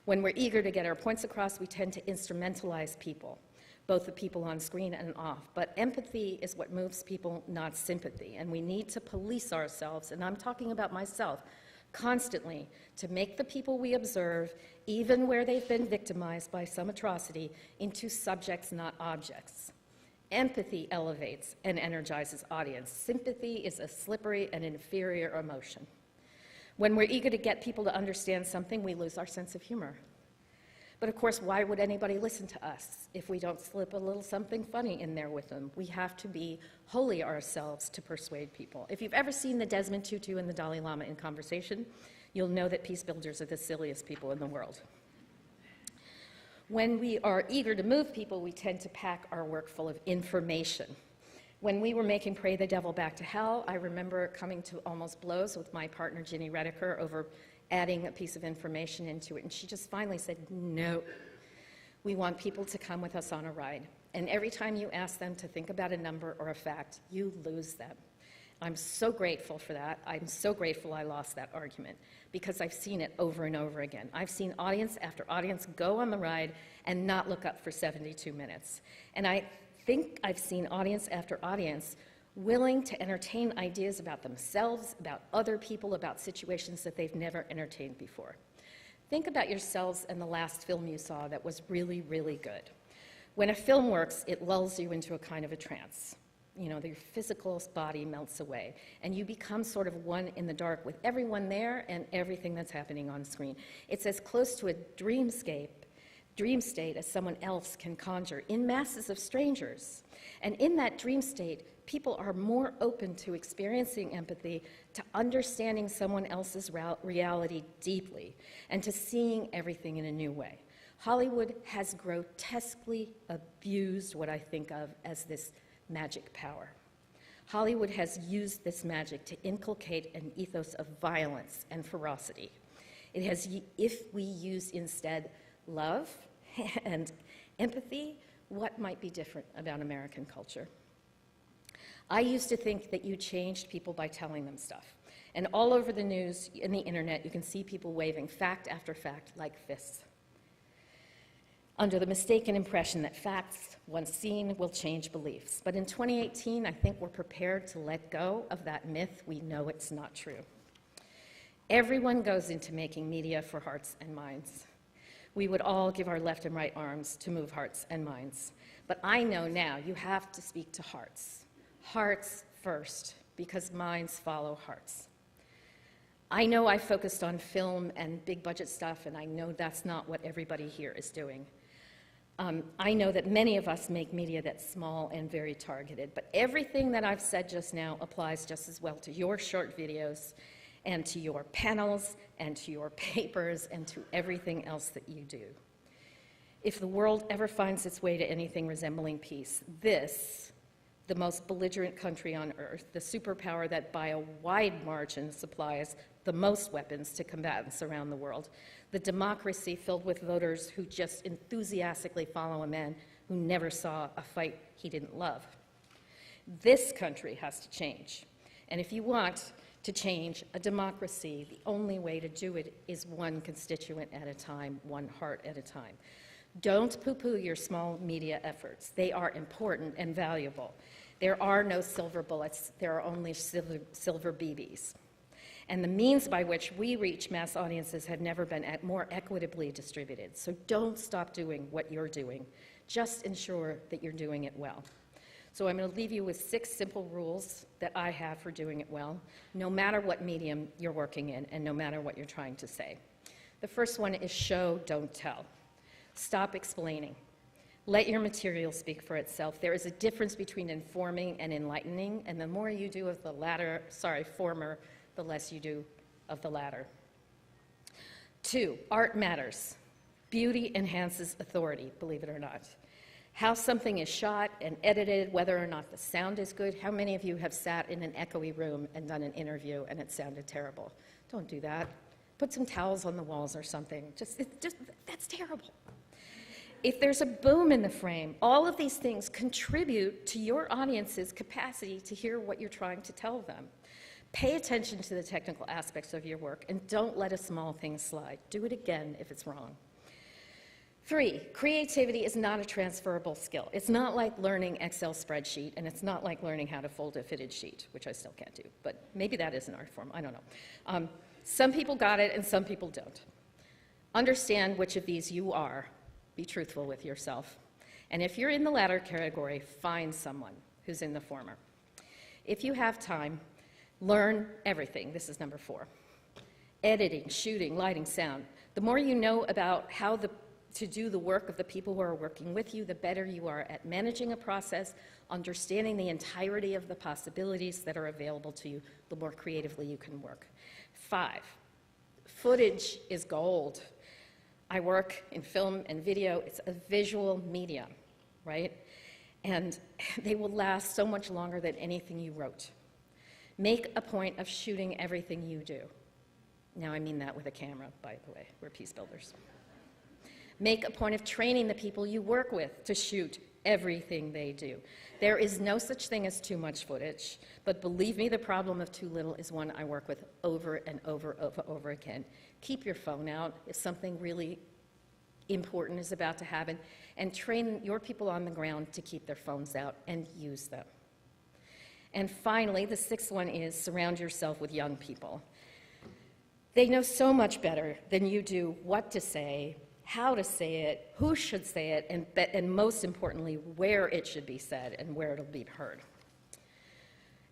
When we're eager to get our points across, we tend to instrumentalize people, both the people on screen and off. But empathy is what moves people, not sympathy. And we need to police ourselves, and I'm talking about myself, constantly to make the people we observe, even where they've been victimized by some atrocity, into subjects, not objects. Empathy elevates and energizes audience. Sympathy is a slippery and inferior emotion. When we're eager to get people to understand something, we lose our sense of humor. But of course, why would anybody listen to us if we don't slip a little something funny in there with them? We have to be wholly ourselves to persuade people. If you've ever seen the Desmond Tutu and the Dalai Lama in conversation, you'll know that peace builders are the silliest people in the world. When we are eager to move people, we tend to pack our work full of information. When we were making Pray the Devil Back to Hell, I remember coming to almost blows with my partner, Ginny Redeker, over adding a piece of information into it. And she just finally said, no, we want people to come with us on a ride. And every time you ask them to think about a number or a fact, you lose them. I'm so grateful for that. I'm so grateful I lost that argument, because I've seen it over and over again. I've seen audience after audience go on the ride and not look up for 72 minutes. And I think I've seen audience after audience willing to entertain ideas about themselves, about other people, about situations that they've never entertained before. Think about yourselves and the last film you saw that was really, really good. When a film works, it lulls you into a kind of a trance. You know, your physical body melts away, and you become sort of one in the dark with everyone there and everything that's happening on screen. It's as close to a dream state as someone else can conjure in masses of strangers. And in that dream state, people are more open to experiencing empathy, to understanding someone else's reality deeply, and to seeing everything in a new way. Hollywood has grotesquely abused what I think of as this magic power. Hollywood has used this magic to inculcate an ethos of violence and ferocity. It has, if we use instead love and Empathy, what might be different about American culture? I used to think that you changed people by telling them stuff. And all over the news and the internet, you can see people waving fact after fact like fists, under the mistaken impression that facts, once seen, will change beliefs. But in 2018, I think we're prepared to let go of that myth. We know it's not true. Everyone goes into making media for hearts and minds. We would all give our left and right arms to move hearts and minds. But I know now you have to speak to hearts. Hearts first, because minds follow hearts. I know I focused on film and big budget stuff, and I know that's not what everybody here is doing. I know that many of us make media that's small and very targeted, but everything that I've said just now applies just as well to your short videos and to your panels and to your papers and to everything else that you do. If the world ever finds its way to anything resembling peace, this, the most belligerent country on earth, the superpower that by a wide margin supplies the most weapons to combatants around the world, the democracy filled with voters who just enthusiastically follow a man who never saw a fight he didn't love. This country has to change. And if you want to change a democracy, the only way to do it is one constituent at a time, one heart at a time. Don't poo-poo your small media efforts. They are important and valuable. There are no silver bullets. There are only silver BBs. And the means by which we reach mass audiences have never been more equitably distributed. So don't stop doing what you're doing. Just ensure that you're doing it well. So I'm going to leave you with 6 simple rules that I have for doing it well, no matter what medium you're working in and no matter what you're trying to say. The first one is show, don't tell. Stop explaining. Let your material speak for itself. There is a difference between informing and enlightening, and the more you do of the former, the less you do of the latter. 2, art matters. Beauty enhances authority, believe it or not. How something is shot and edited, whether or not the sound is good. How many of you have sat in an echoey room and done an interview and it sounded terrible? Don't do that. Put some towels on the walls or something. That's terrible. If there's a boom in the frame, all of these things contribute to your audience's capacity to hear what you're trying to tell them. Pay attention to the technical aspects of your work and don't let a small thing slide. Do it again if it's wrong. 3, creativity is not a transferable skill. It's not like learning Excel spreadsheet, and it's not like learning how to fold a fitted sheet, which I still can't do, but maybe that is an art form, I don't know. Some people got it and some people don't. Understand which of these you are. Be truthful with yourself. And if you're in the latter category, find someone who's in the former. If you have time, learn everything. This is number 4. Editing, shooting, lighting, sound. The more you know about how to do the work of the people who are working with you, the better you are at managing a process, understanding the entirety of the possibilities that are available to you, the more creatively you can work. 5, footage is gold. I work in film and video. It's a visual medium, right? And they will last so much longer than anything you wrote. Make a point of shooting everything you do. Now, I mean that with a camera, by the way. We're peace builders. Make a point of training the people you work with to shoot everything they do. There is no such thing as too much footage, but believe me, the problem of too little is one I work with over and over again. Keep your phone out if something really important is about to happen, and train your people on the ground to keep their phones out and use them. And finally, the 6th one is surround yourself with young people. They know so much better than you do what to say, how to say it, who should say it, and most importantly, where it should be said and where it'll be heard.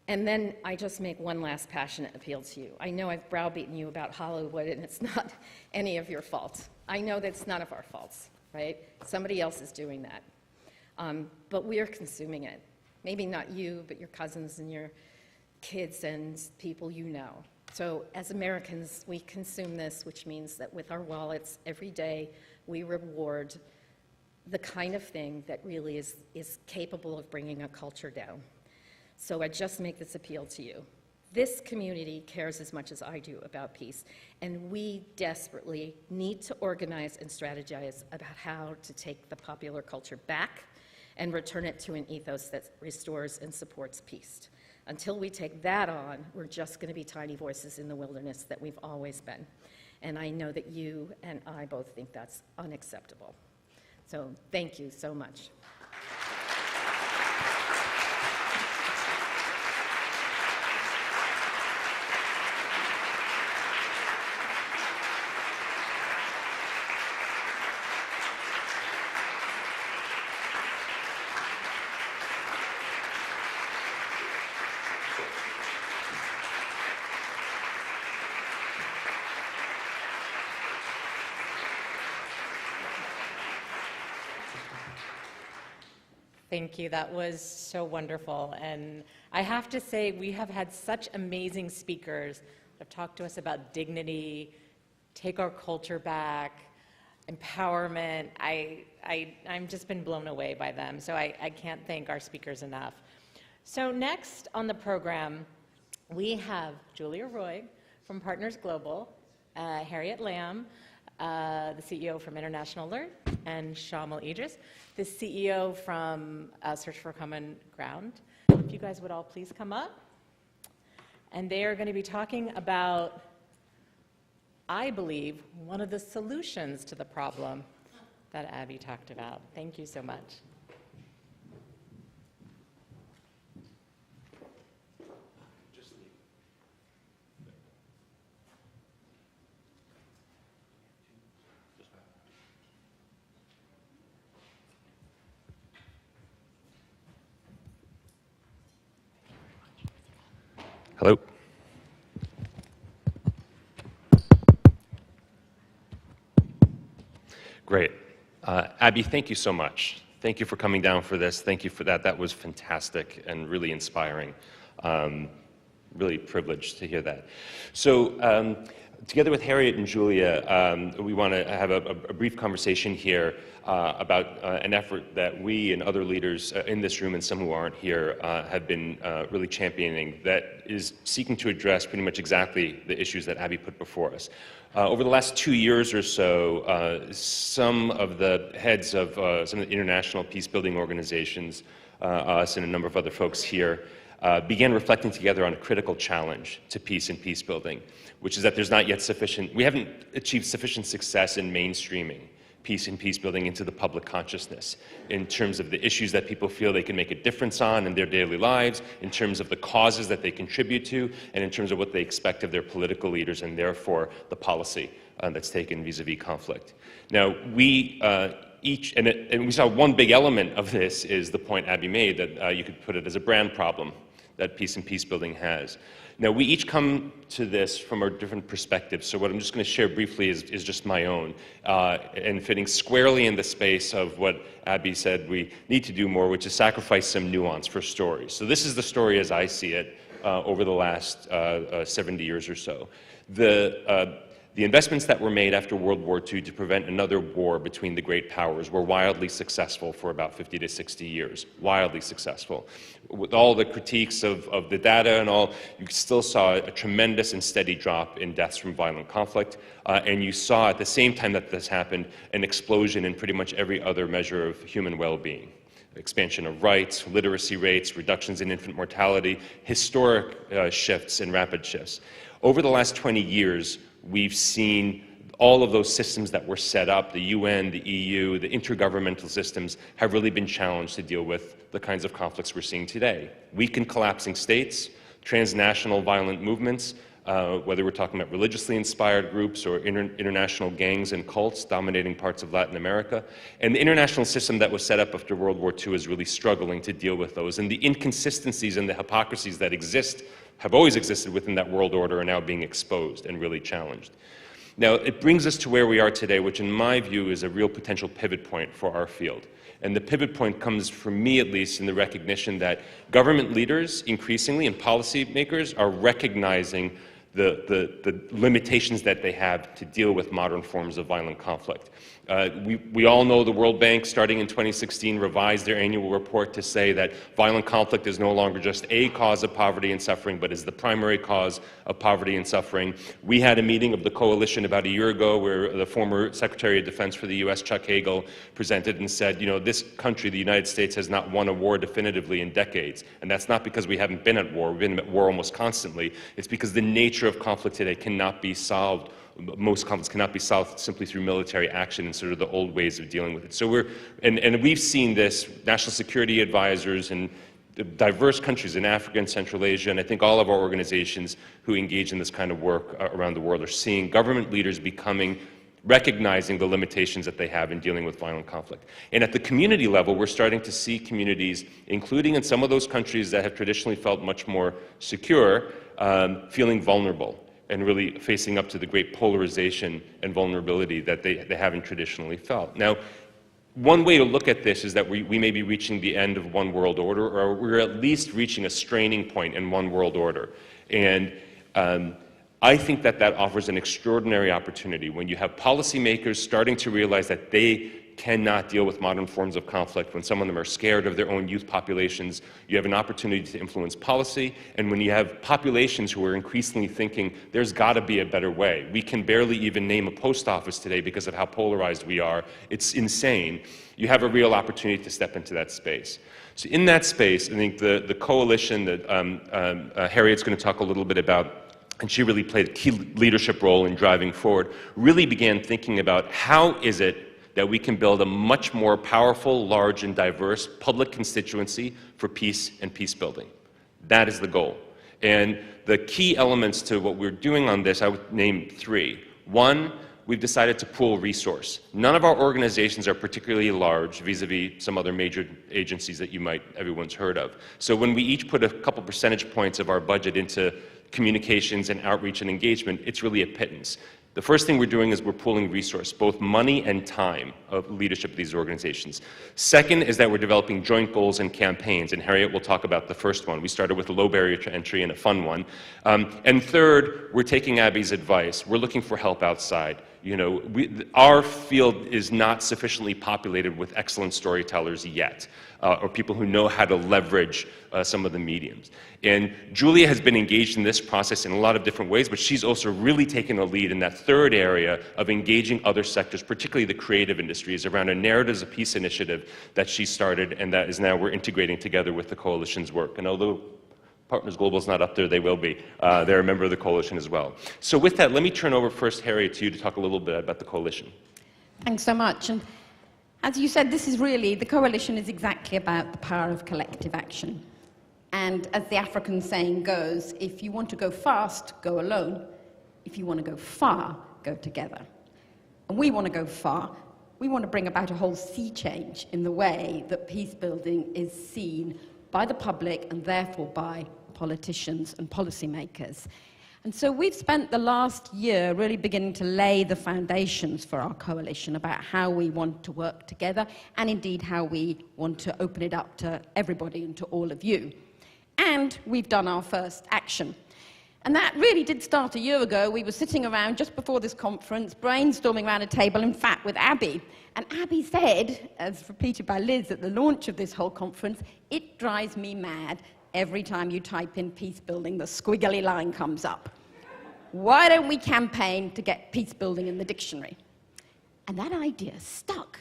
And then I just make one last passionate appeal to you. I know I've browbeaten you about Hollywood, and it's not any of your fault. I know that it's none of our faults, right? Somebody else is doing that. But we are consuming it. Maybe not you, but your cousins and your kids and people you know. So as Americans, we consume this, which means that with our wallets every day, we reward the kind of thing that really is capable of bringing a culture down. So I just make this appeal to you. This community cares as much as I do about peace, and we desperately need to organize and strategize about how to take the popular culture back and return it to an ethos that restores and supports peace. Until we take that on, we're just going to be tiny voices in the wilderness that we've always been. And I know that you and I both think that's unacceptable. So thank you so much. Thank you. That was so wonderful. And I have to say, we have had such amazing speakers that have talked to us about dignity, take our culture back, empowerment. I'm just been blown away by them. So I can't thank our speakers enough. So next on the program, we have Julia Roig from PartnersGlobal, Harriet Lamb, the CEO from International Alert, and Shamil Idriss, the CEO from Search for Common Ground. If you guys would all please come up. And they are going to be talking about, I believe, one of the solutions to the problem that Abby talked about. Thank you so much. Hello. Great. Abby, thank you so much. Thank you for coming down for this. Thank you for that. That was fantastic and really inspiring. Really privileged to hear that. So together with Harriet and Julia, we want to have a brief conversation here about an effort that we and other leaders in this room and some who aren't here have been really championing that is seeking to address pretty much exactly the issues that Abby put before us. Over the last 2 years or so, some of the heads of some of the international peace-building organizations, us and a number of other folks here, began reflecting together on a critical challenge to peace and peace building, which is that there's not yet sufficient, we haven't achieved sufficient success in mainstreaming peace and peace building into the public consciousness in terms of the issues that people feel they can make a difference on in their daily lives, in terms of the causes that they contribute to, and in terms of what they expect of their political leaders and therefore the policy that's taken vis-a-vis conflict. Now, we we saw one big element of this is the point Abby made that you could put it as a brand problem that peace and peace building has. Now, we each come to this from our different perspectives, so what I'm just going to share briefly is just my own, and fitting squarely in the space of what Abby said we need to do more, which is sacrifice some nuance for stories. So this is the story as I see it over the last 70 years or so. The investments that were made after World War II to prevent another war between the great powers were wildly successful for about 50 to 60 years, wildly successful. With all the critiques of the data and all, you still saw a tremendous and steady drop in deaths from violent conflict, and you saw at the same time that this happened an explosion in pretty much every other measure of human well-being. Expansion of rights, literacy rates, reductions in infant mortality, historic shifts and rapid shifts. Over the last 20 years, we've seen all of those systems that were set up, the UN, the EU, the intergovernmental systems, have really been challenged to deal with the kinds of conflicts we're seeing today. Weak and collapsing states, transnational violent movements, whether we're talking about religiously inspired groups or international gangs and cults dominating parts of Latin America. And the international system that was set up after World War II is really struggling to deal with those. And the inconsistencies and the hypocrisies that exist, have always existed within that world order, are now being exposed and really challenged. Now, it brings us to where we are today, which in my view is a real potential pivot point for our field. And the pivot point comes, for me at least, in the recognition that government leaders increasingly and policymakers are recognizing the limitations that they have to deal with modern forms of violent conflict. We all know the World Bank, starting in 2016, revised their annual report to say that violent conflict is no longer just a cause of poverty and suffering, but is the primary cause of poverty and suffering. We had a meeting of the coalition about a year ago where the former Secretary of Defense for the U.S., Chuck Hagel, presented and said, you know, this country, the United States, has not won a war definitively in decades. And that's not because we haven't been at war. We've been at war almost constantly. It's because the nature of conflict today cannot be solved. Most conflicts cannot be solved simply through military action and sort of the old ways of dealing with it. So and we've seen this, national security advisors and diverse countries in Africa and Central Asia, and I think all of our organizations who engage in this kind of work around the world are seeing government leaders recognizing the limitations that they have in dealing with violent conflict. And at the community level, we're starting to see communities, including in some of those countries that have traditionally felt much more secure, feeling vulnerable and really facing up to the great polarization and vulnerability that they haven't traditionally felt. Now, one way to look at this is that we may be reaching the end of one world order, or we're at least reaching a straining point in one world order. And I think that offers an extraordinary opportunity when you have policymakers starting to realize that they cannot deal with modern forms of conflict. When some of them are scared of their own youth populations, you have an opportunity to influence policy. And when you have populations who are increasingly thinking, there's got to be a better way. We can barely even name a post office today because of how polarized we are. It's insane. You have a real opportunity to step into that space. So in that space, I think the coalition that Harriet's going to talk a little bit about, and she really played a key leadership role in driving forward, really began thinking about how is it that we can build a much more powerful, large, and diverse public constituency for peace and peace building. That is the goal. And the key elements to what we're doing on this, I would name three. One, we've decided to pool resource. None of our organizations are particularly large vis-a-vis some other major agencies that everyone's heard of. So when we each put a couple percentage points of our budget into communications and outreach and engagement, it's really a pittance. The first thing we're doing is we're pooling resource, both money and time of leadership of these organizations. Second is that we're developing joint goals and campaigns, and Harriet will talk about the first one. We started with a low barrier to entry and a fun one. And third, we're taking Abby's advice. We're looking for help outside. You know, our field is not sufficiently populated with excellent storytellers yet, or people who know how to leverage some of the mediums. And Julia has been engaged in this process in a lot of different ways, but she's also really taken a lead in that third area of engaging other sectors, particularly the creative industries, around a Narratives of Peace initiative that she started, and that is now we're integrating together with the coalition's work. And although PartnersGlobal is not up there, they will be. They're a member of the coalition as well. So with that, let me turn over first, Harriet, to you to talk a little bit about the coalition. Thanks so much. And as you said, this is really, the coalition is exactly about the power of collective action. And as the African saying goes, if you want to go fast, go alone. If you want to go far, go together. And we want to go far. We want to bring about a whole sea change in the way that peace building is seen by the public and therefore by politicians and policymakers. And so we've spent the last year really beginning to lay the foundations for our coalition about how we want to work together and indeed how we want to open it up to everybody and to all of you. And we've done our first action. And that really did start a year ago. We were sitting around just before this conference, brainstorming around a table, in fact, with Abby. And Abby said, as repeated by Liz at the launch of this whole conference, it drives me mad every time you type in peace building, the squiggly line comes up. Why don't we campaign to get peace building in the dictionary? And that idea stuck.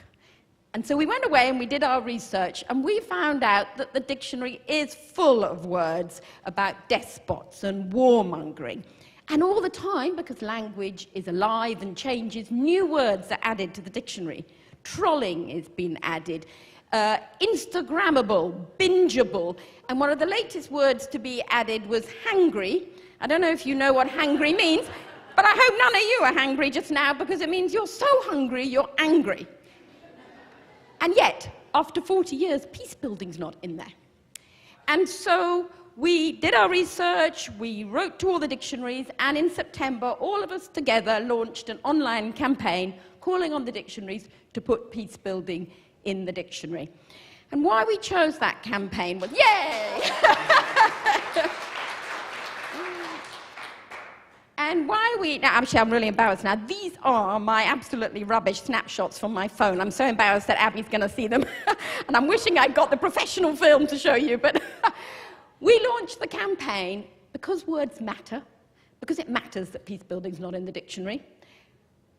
And so we went away and we did our research, and we found out that the dictionary is full of words about despots and warmongering. And all the time, because language is alive and changes, new words are added to the dictionary. Trolling has been added, Instagrammable, bingeable, and one of the latest words to be added was hangry. I don't know if you know what hangry means, but I hope none of you are hangry just now, because it means you're so hungry, you're angry. And yet, after 40 years, peace building's not in there. And so we did our research, we wrote to all the dictionaries, and in September, all of us together launched an online campaign calling on the dictionaries to put peace building in the dictionary. And why we chose that campaign was, yay! And why we, now actually I'm really embarrassed now, these are my absolutely rubbish snapshots from my phone. I'm so embarrassed that Abby's going to see them. And I'm wishing I'd got the professional film to show you. But we launched the campaign because words matter, because it matters that peacebuilding's not in the dictionary,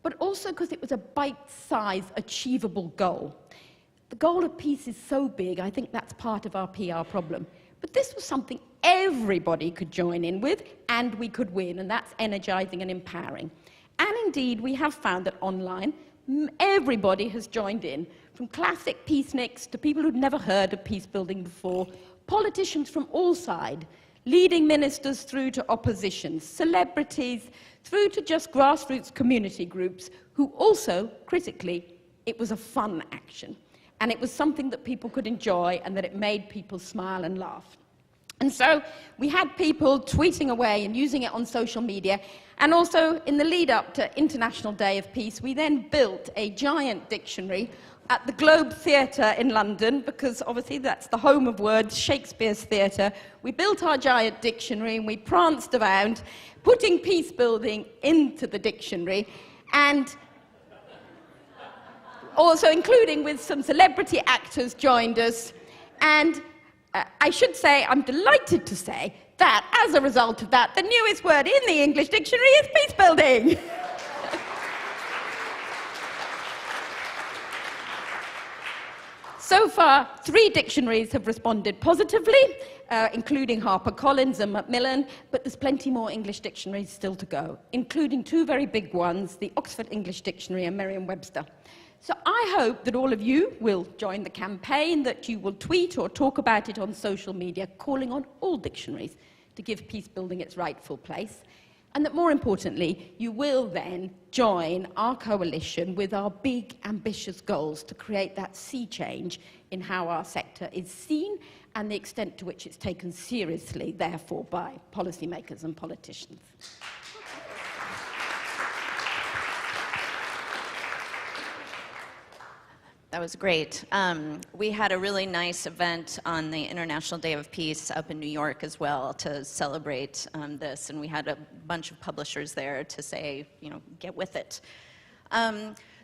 but also because it was a bite-sized, achievable goal. The goal of peace is so big, I think that's part of our PR problem. But this was something everybody could join in with, and we could win, and that's energizing and empowering. And indeed, we have found that online, everybody has joined in, from classic peaceniks to people who'd never heard of peacebuilding before, politicians from all sides, leading ministers through to oppositions, celebrities, through to just grassroots community groups, who also, critically, it was a fun action. And it was something that people could enjoy and that it made people smile and laugh. And so we had people tweeting away and using it on social media. And also, in the lead up to International Day of Peace, we then built a giant dictionary at the Globe Theatre in London, because obviously that's the home of words, Shakespeare's theatre. We built our giant dictionary and we pranced around, putting peacebuilding into the dictionary, and also including with some celebrity actors joined us. And I should say, I'm delighted to say that as a result of that, the newest word in the English dictionary is peacebuilding. So far, 3 dictionaries have responded positively, including HarperCollins and Macmillan, but there's plenty more English dictionaries still to go, including 2 very big ones, the Oxford English Dictionary and Merriam-Webster. So I hope that all of you will join the campaign, that you will tweet or talk about it on social media, calling on all dictionaries to give peacebuilding its rightful place, and that more importantly, you will then join our coalition with our big, ambitious goals to create that sea change in how our sector is seen and the extent to which it's taken seriously, therefore, by policymakers and politicians. That was great. We had a really nice event on the International Day of Peace up in New York as well to celebrate this, and we had a bunch of publishers there to say, you know, get with it.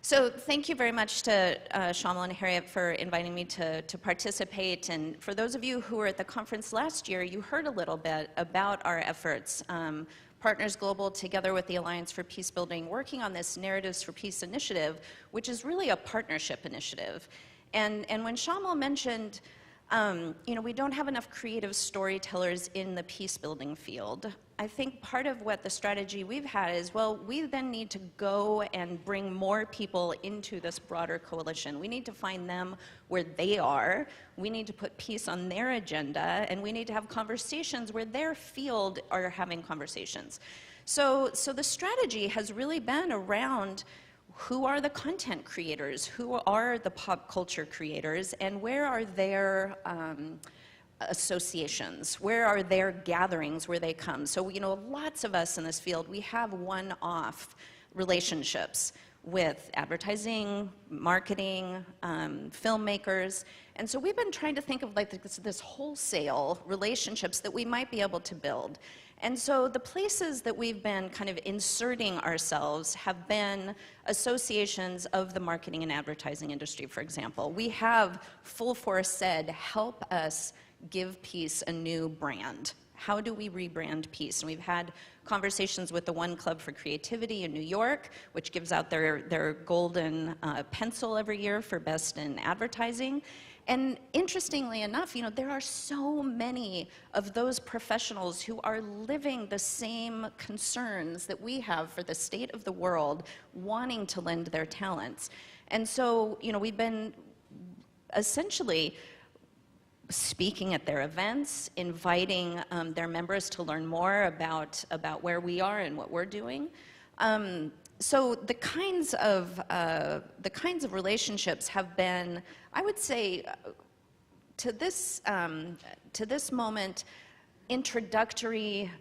So thank you very much to Shamil and Harriet for inviting me to participate, and for those of you who were at the conference last year, you heard a little bit about our efforts. PartnersGlobal, together with the Alliance for Peacebuilding, working on this Narratives for Peace initiative, which is really a partnership initiative. And when Shamil mentioned, you know, we don't have enough creative storytellers in the peacebuilding field, I think part of what the strategy we've had is, well, we then need to go and bring more people into this broader coalition. We need to find them where they are. We need to put peace on their agenda, and we need to have conversations where their field are having conversations. So the strategy has really been around who are the content creators, who are the pop culture creators, and where are their associations, where are their gatherings where they come. So, you know, lots of us in this field, we have one-off relationships with advertising, marketing, filmmakers, and so we've been trying to think of like this wholesale relationships that we might be able to build. And so the places that we've been kind of inserting ourselves have been associations of the marketing and advertising industry, for example. We have Full Force said, help us give peace a new brand. How do we rebrand peace? And we've had conversations with the One Club for Creativity in New York, which gives out their golden pencil every year for best in advertising. And interestingly enough, you know, there are so many of those professionals who are living the same concerns that we have for the state of the world, wanting to lend their talents. And so, you know, we've been essentially speaking at their events, inviting their members to learn more about where we are and what we're doing. So the kinds of relationships have been, I would say, to this moment, introductory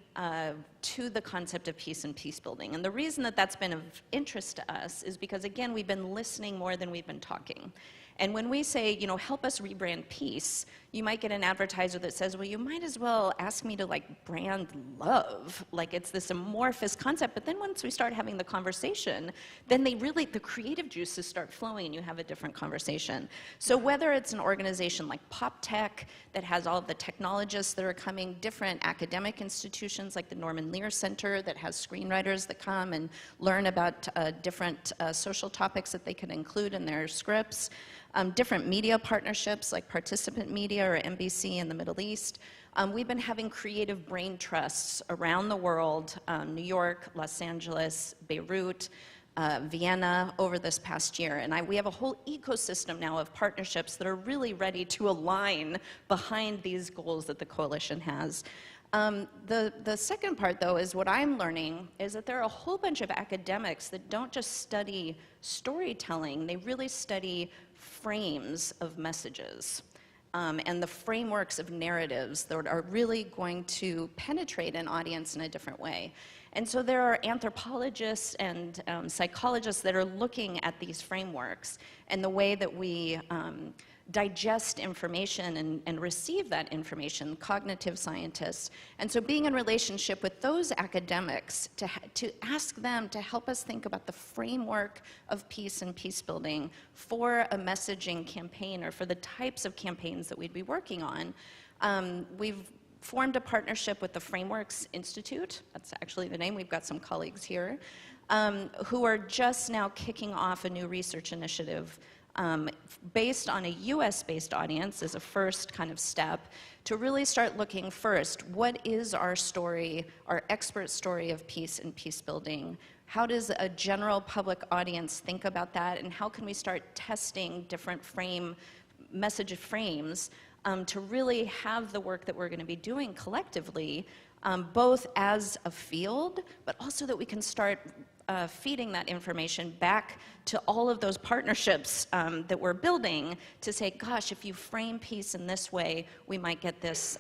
to the concept of peace and peacebuilding. And the reason that that's been of interest to us is because, again, we've been listening more than we've been talking. And when we say, you know, help us rebrand peace, you might get an advertiser that says, well, you might as well ask me to like brand love. Like it's this amorphous concept. But then once we start having the conversation, then they really, the creative juices start flowing and you have a different conversation. So whether it's an organization like PopTech that has all of the technologists that are coming, different academic institutions like the Norman Lear Center that has screenwriters that come and learn about different social topics that they can include in their scripts, different media partnerships like Participant Media or NBC in the Middle East. We've been having creative brain trusts around the world, New York, Los Angeles, Beirut, Vienna over this past year. And we have a whole ecosystem now of partnerships that are really ready to align behind these goals that the coalition has. The second part, though, is what I'm learning is that there are a whole bunch of academics that don't just study storytelling, they really study frames of messages. And the frameworks of narratives that are really going to penetrate an audience in a different way. And so there are anthropologists and psychologists that are looking at these frameworks and the way that we digest information and receive that information, cognitive scientists. And so being in relationship with those academics to ask them to help us think about the framework of peace and peace building for a messaging campaign or for the types of campaigns that we'd be working on. We've formed a partnership with the Frameworks Institute. That's actually the name. We've got some colleagues here who are just now kicking off a new research initiative based on a US-based audience as a first kind of step to really start looking first, what is our story, our expert story of peace and peace building? How does a general public audience think about that, and how can we start testing different message frames to really have the work that we're going to be doing collectively, both as a field, but also that we can start feeding that information back to all of those partnerships that we're building to say, gosh, if you frame peace in this way, we might get this,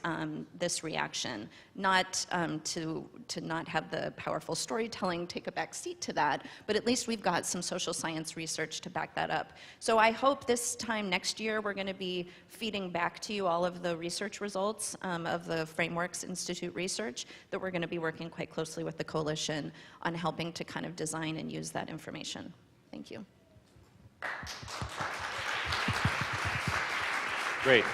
this reaction. Not to not have the powerful storytelling take a back seat to that, but at least we've got some social science research to back that up. So I hope this time next year we're going to be feeding back to you all of the research results of the Frameworks Institute research that we're going to be working quite closely with the coalition on helping to kind of design and use that information. Thank you. Great.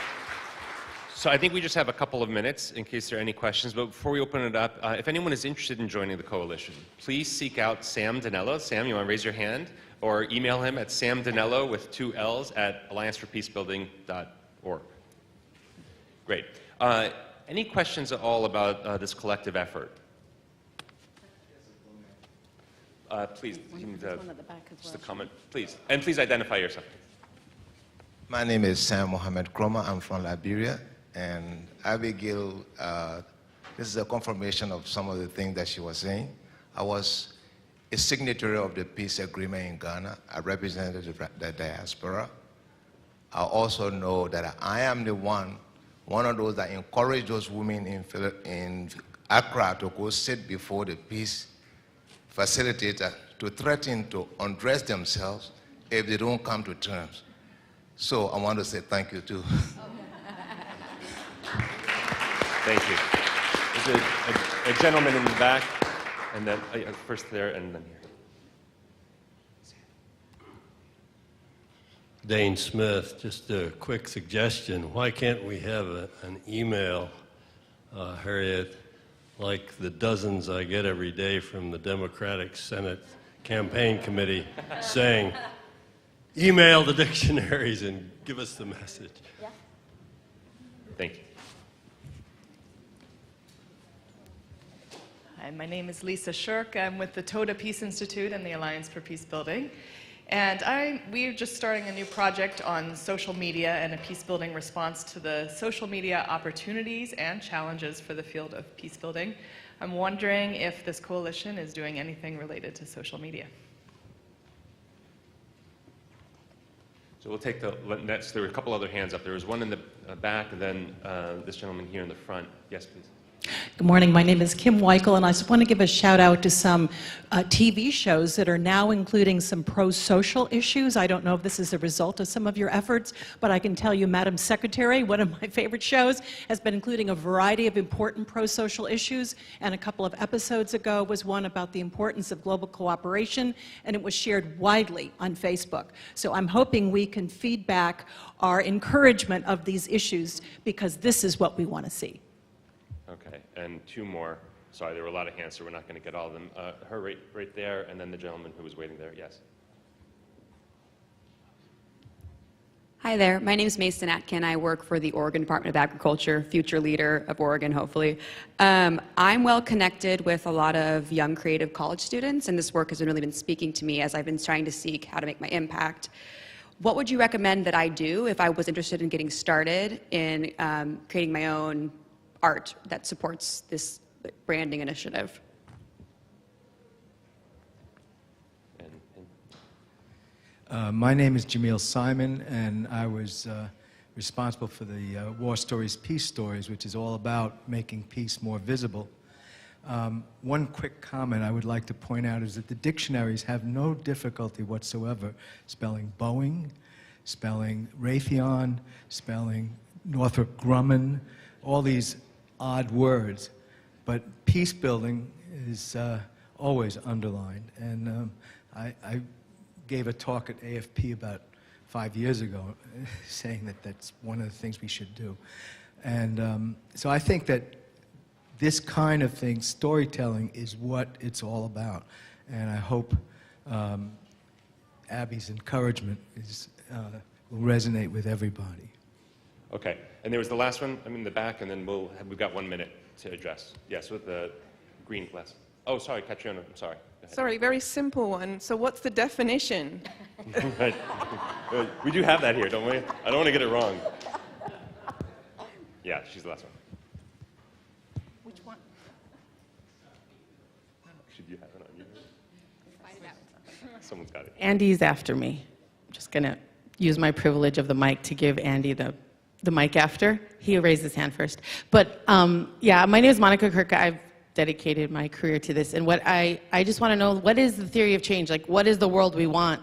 So I think we just have a couple of minutes in case there are any questions, but before we open it up, if anyone is interested in joining the coalition, please seek out Sam Dinello. Sam, you want to raise your hand? Or email him at samdinello with 2 L's at allianceforpeacebuilding.org. Great. Any questions at all about this collective effort? Please, just a comment, please. And please identify yourself. My name is Sam Mohammed Kroma. I'm from Liberia. And Abigail, this is a confirmation of some of the things that she was saying. I was a signatory of the peace agreement in Ghana. I represented the diaspora. I also know that I am the one of those that encouraged those women in Accra to go sit before the peace facilitator to threaten to undress themselves if they don't come to terms. So I want to say thank you too. Thank you. There's a gentleman in the back, and then first there and then here. Dane Smith, just a quick suggestion. Why can't we have an email, Harriet, like the dozens I get every day from the Democratic Senate Campaign Committee saying, email the dictionaries and give us the message. Yeah. Thank you. Hi, my name is Lisa Shirk. I'm with the TODA Peace Institute and the Alliance for Peacebuilding. And we're just starting a new project on social media and a peacebuilding response to the social media opportunities and challenges for the field of peacebuilding. I'm wondering if this coalition is doing anything related to social media. So we'll take the next. There were a couple other hands up. There was one in the back, and then this gentleman here in the front. Yes, please. Good morning. My name is Kim Weichel, and I just want to give a shout out to some TV shows that are now including some pro-social issues. I don't know if this is a result of some of your efforts, but I can tell you, Madam Secretary, one of my favorite shows, has been including a variety of important pro-social issues, and a couple of episodes ago was one about the importance of global cooperation, and it was shared widely on Facebook. So I'm hoping we can feed back our encouragement of these issues, because this is what we want to see. Okay, and two more. Sorry, there were a lot of hands, so we're not going to get all of them. Her right there, and then the gentleman who was waiting there. Yes. Hi there. My name is Mason Atkin. I work for the Oregon Department of Agriculture, future leader of Oregon, hopefully. I'm well connected with a lot of young creative college students, and this work has really been speaking to me as I've been trying to seek how to make my impact. What would you recommend that I do if I was interested in getting started in creating my own art that supports this branding initiative? My name is Jamil Simon, and I was responsible for the War Stories, Peace Stories, which is all about making peace more visible. One quick comment I would like to point out is that the dictionaries have no difficulty whatsoever spelling Boeing, spelling Raytheon, spelling Northrop Grumman, all these odd words, but peace building is always underlined. And I gave a talk at AFP about 5 years ago saying that that's one of the things we should do. And so I think that this kind of thing, storytelling, is what it's all about. And I hope Abby's encouragement will resonate with everybody. Okay, and there was the last one. I'm in the back, and then we've got 1 minute to address. Yes, with the green glass. Oh, sorry, Catriona, I'm sorry. Sorry, very simple one. So what's the definition? Right. We do have that here, don't we? I don't want to get it wrong. Yeah, she's the last one. Which one? Should you have it on you? Find out. Someone's got it. Andy's after me. I'm just going to use my privilege of the mic to give Andy the mic after. He raised his hand first. But yeah, my name is Monica Kirk. I've dedicated my career to this. And what I just want to know, what is the theory of change? Like, what is the world we want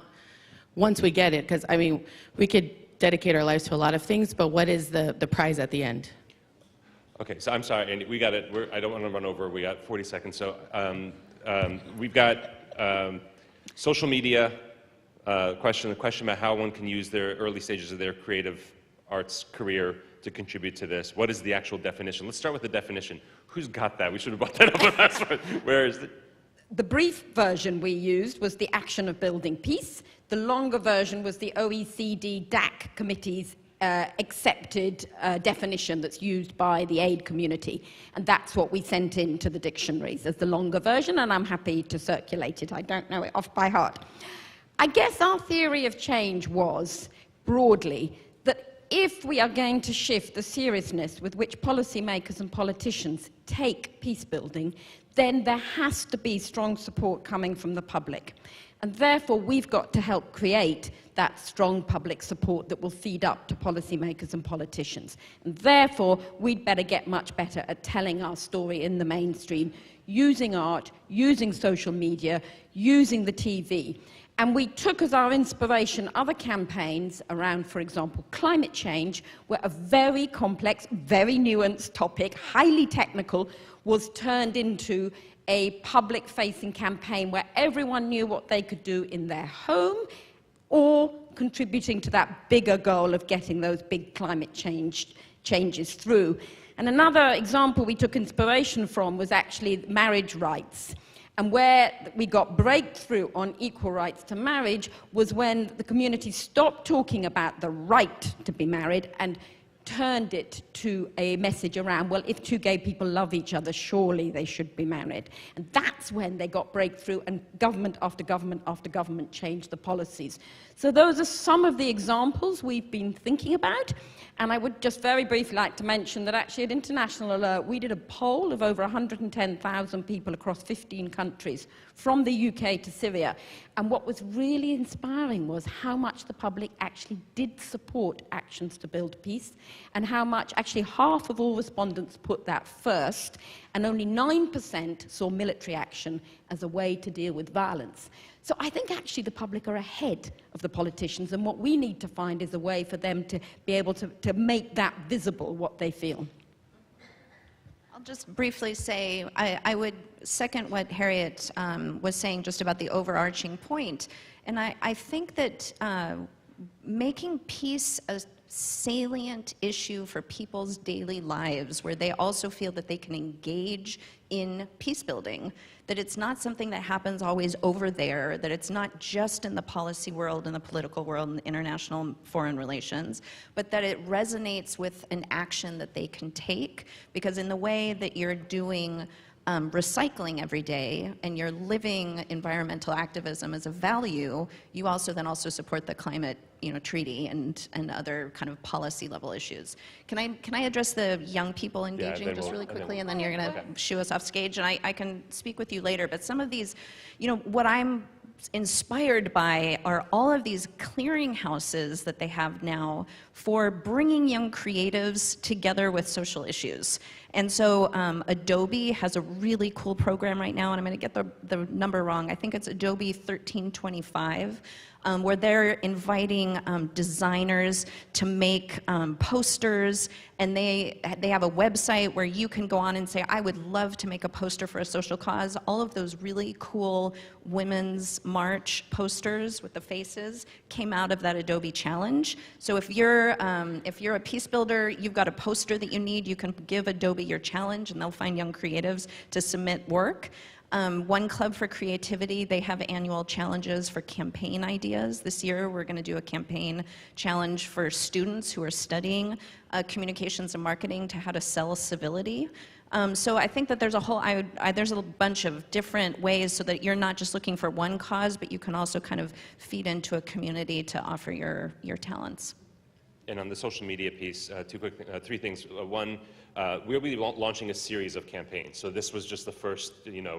once we get it? Because, I mean, we could dedicate our lives to a lot of things, but what is the prize at the end? Okay, so I'm sorry, Andy, we got it. I don't want to run over. We got 40 seconds. So we've got social media, the question about how one can use their early stages of their creative arts career to contribute to this. What is the actual definition? Let's start with the definition. Who's got that? We should have brought that up on last one. Where is it? The brief version we used was the action of building peace. The longer version was the OECD DAC committee's accepted definition that's used by the aid community. And that's what we sent in to the dictionaries as the longer version, and I'm happy to circulate it. I don't know it off by heart. I guess our theory of change was, broadly, that if we are going to shift the seriousness with which policymakers and politicians take peace building, then there has to be strong support coming from the public. And therefore, we've got to help create that strong public support that will feed up to policymakers and politicians. And therefore, we'd better get much better at telling our story in the mainstream, using art, using social media, using the TV. And we took as our inspiration other campaigns around, for example, climate change, where a very complex, very nuanced topic, highly technical, was turned into a public-facing campaign where everyone knew what they could do in their home, or contributing to that bigger goal of getting those big climate changes through. And another example we took inspiration from was actually marriage rights. And where we got breakthrough on equal rights to marriage was when the community stopped talking about the right to be married and turned it to a message around, well, if two gay people love each other, surely they should be married. And that's when they got breakthrough, and government after government after government changed the policies. So those are some of the examples we've been thinking about. And I would just very briefly like to mention that actually at International Alert, we did a poll of over 110,000 people across 15 countries, from the UK to Syria. And what was really inspiring was how much the public actually did support actions to build peace. and how much, actually half of all respondents put that first, and only 9% saw military action as a way to deal with violence. So I think actually the public are ahead of the politicians, and what we need to find is a way for them to be able to make that visible, what they feel. I'll just briefly say, I would second what Harriet was saying just about the overarching point. And I think that making peace a salient issue for people's daily lives, where they also feel that they can engage in peace building, that it's not something that happens always over there, that it's not just in the policy world and the political world and international foreign relations, but that it resonates with an action that they can take, because in the way that you're doing recycling every day and you're living environmental activism as a value, you also then also support the climate treaty and other kind of policy level issues. Can I address the young people engaging just really quickly, and then you're going to shoo us off stage, and I can speak with you later. But some of these, what I'm inspired by are all of these clearinghouses that they have now for bringing young creatives together with social issues. And so Adobe has a really cool program right now, and I'm going to get the number wrong. I think it's Adobe 1325. Where they're inviting designers to make posters, and they have a website where you can go on and say, I would love to make a poster for a social cause. All of those really cool Women's March posters with the faces came out of that Adobe challenge. So if you're a peace builder, you've got a poster that you need, you can give Adobe your challenge, and they'll find young creatives to submit work. One Club for Creativity, they have annual challenges for campaign ideas. This year, we're going to do a campaign challenge for students who are studying communications and marketing to how to sell civility. So I think that there's there's a bunch of different ways so that you're not just looking for one cause, but you can also kind of feed into a community to offer your talents. And on the social media piece, three things. One, we'll be launching a series of campaigns. So this was just the first,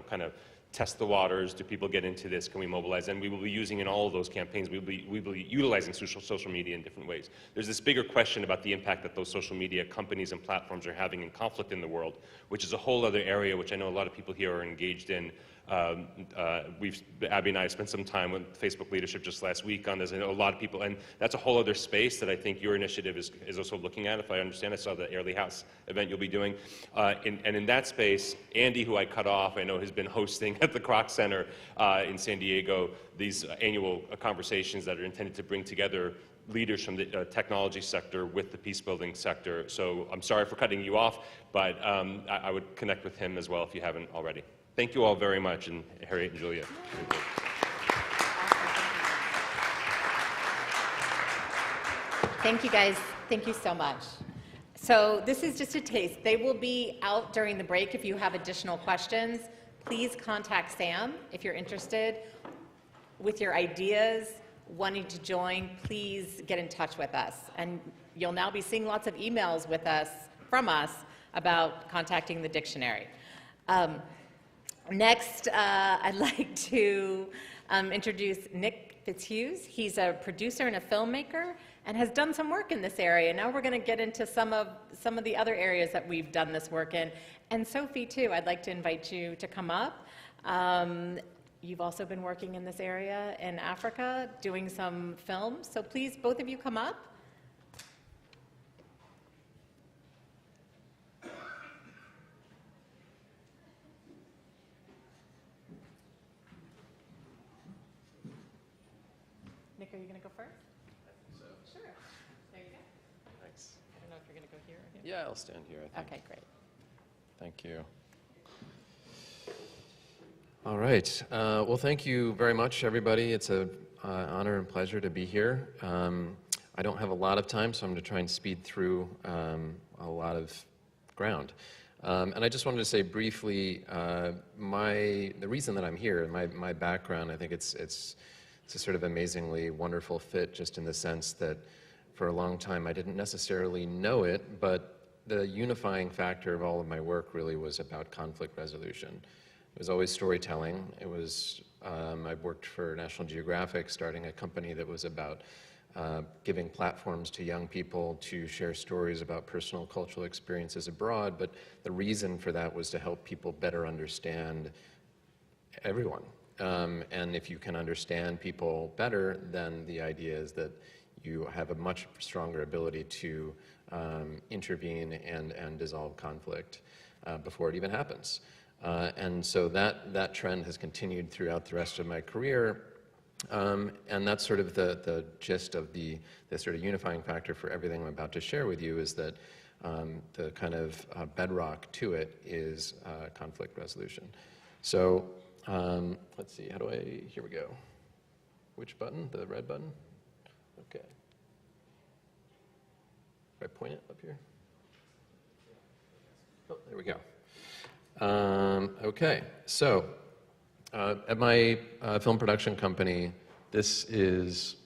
kind of test the waters. Do people get into this? Can we mobilize? And we will be using in all of those campaigns, we will be utilizing social media in different ways. There's this bigger question about the impact that those social media companies and platforms are having in conflict in the world, which is a whole other area which I know a lot of people here are engaged in. Abby and I spent some time with Facebook leadership just last week on this. I know a lot of people, and that's a whole other space that I think your initiative is also looking at. If I understand, I saw the Airlie House event you'll be doing. And in that space, Andy, who I cut off, I know has been hosting at the Kroc Center in San Diego these annual conversations that are intended to bring together leaders from the technology sector with the peace building sector. So I'm sorry for cutting you off, but I would connect with him as well if you haven't already. Thank you all very much, and Harriet and Julia. Thank you, guys. Thank you so much. So this is just a taste. They will be out during the break. If you have additional questions, please contact Sam if you're interested. With your ideas, wanting to join, please get in touch with us. And you'll now be seeing lots of emails from us about contacting the dictionary. Next, I'd like to introduce Nick Fitzhughes. He's a producer and a filmmaker and has done some work in this area. Now we're going to get into some of the other areas that we've done this work in. And Sophie, too, I'd like to invite you to come up. You've also been working in this area in Africa, doing some films. So please, both of you come up. Nick, are you going to go first? I think so. Sure. There you go. Thanks. I don't know if you're going to go here or here. Yeah, I'll stand here, I think. Okay, great. Thank you. All right. Well, thank you very much, everybody. It's an honor and pleasure to be here. I don't have a lot of time, so I'm going to try and speed through a lot of ground. And I just wanted to say briefly, the reason that I'm here, my background, I think it's a sort of amazingly wonderful fit, just in the sense that for a long time I didn't necessarily know it, but the unifying factor of all of my work really was about conflict resolution. It was always storytelling. It was, I worked for National Geographic, starting a company that was about giving platforms to young people to share stories about personal cultural experiences abroad, but the reason for that was to help people better understand everyone. And if you can understand people better, then the idea is that you have a much stronger ability to intervene and dissolve conflict before it even happens. And so that trend has continued throughout the rest of my career. And that's sort of the gist of the sort of unifying factor for everything I'm about to share with you, is that the kind of bedrock to it is conflict resolution. So let's see, here we go. Which button? The red button? Okay. If I point it up here? Oh, there we go. Okay, so at my film production company, this is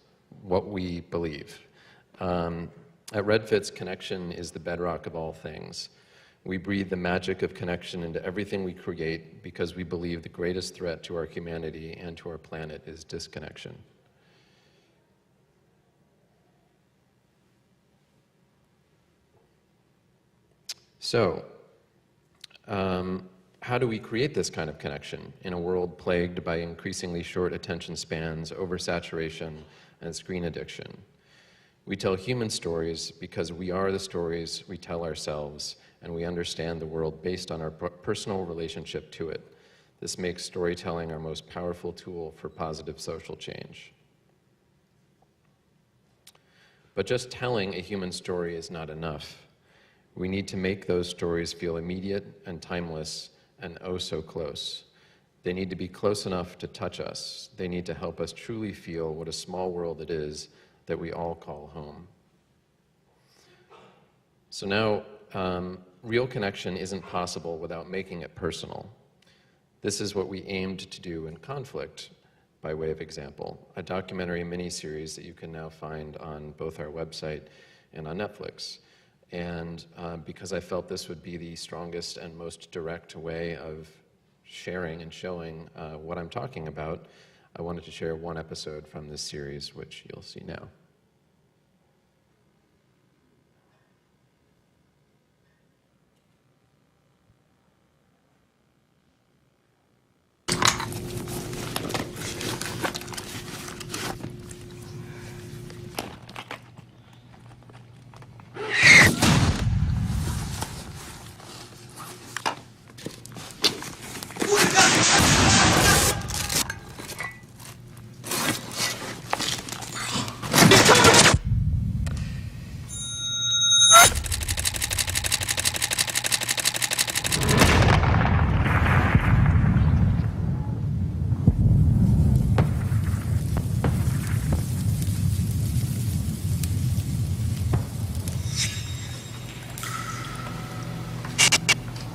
what we believe. At Redfitz, connection is the bedrock of all things. We breathe the magic of connection into everything we create because we believe the greatest threat to our humanity and to our planet is disconnection. So, how do we create this kind of connection in a world plagued by increasingly short attention spans, oversaturation, and screen addiction? We tell human stories because we are the stories we tell ourselves, and we understand the world based on our personal relationship to it. This makes storytelling our most powerful tool for positive social change. But just telling a human story is not enough. We need to make those stories feel immediate and timeless and oh so close. They need to be close enough to touch us. They need to help us truly feel what a small world it is that we all call home. So now, real connection isn't possible without making it personal. This is what we aimed to do in Conflict, by way of example, a documentary miniseries that you can now find on both our website and on Netflix. And because I felt this would be the strongest and most direct way of sharing and showing what I'm talking about, I wanted to share one episode from this series, which you'll see now.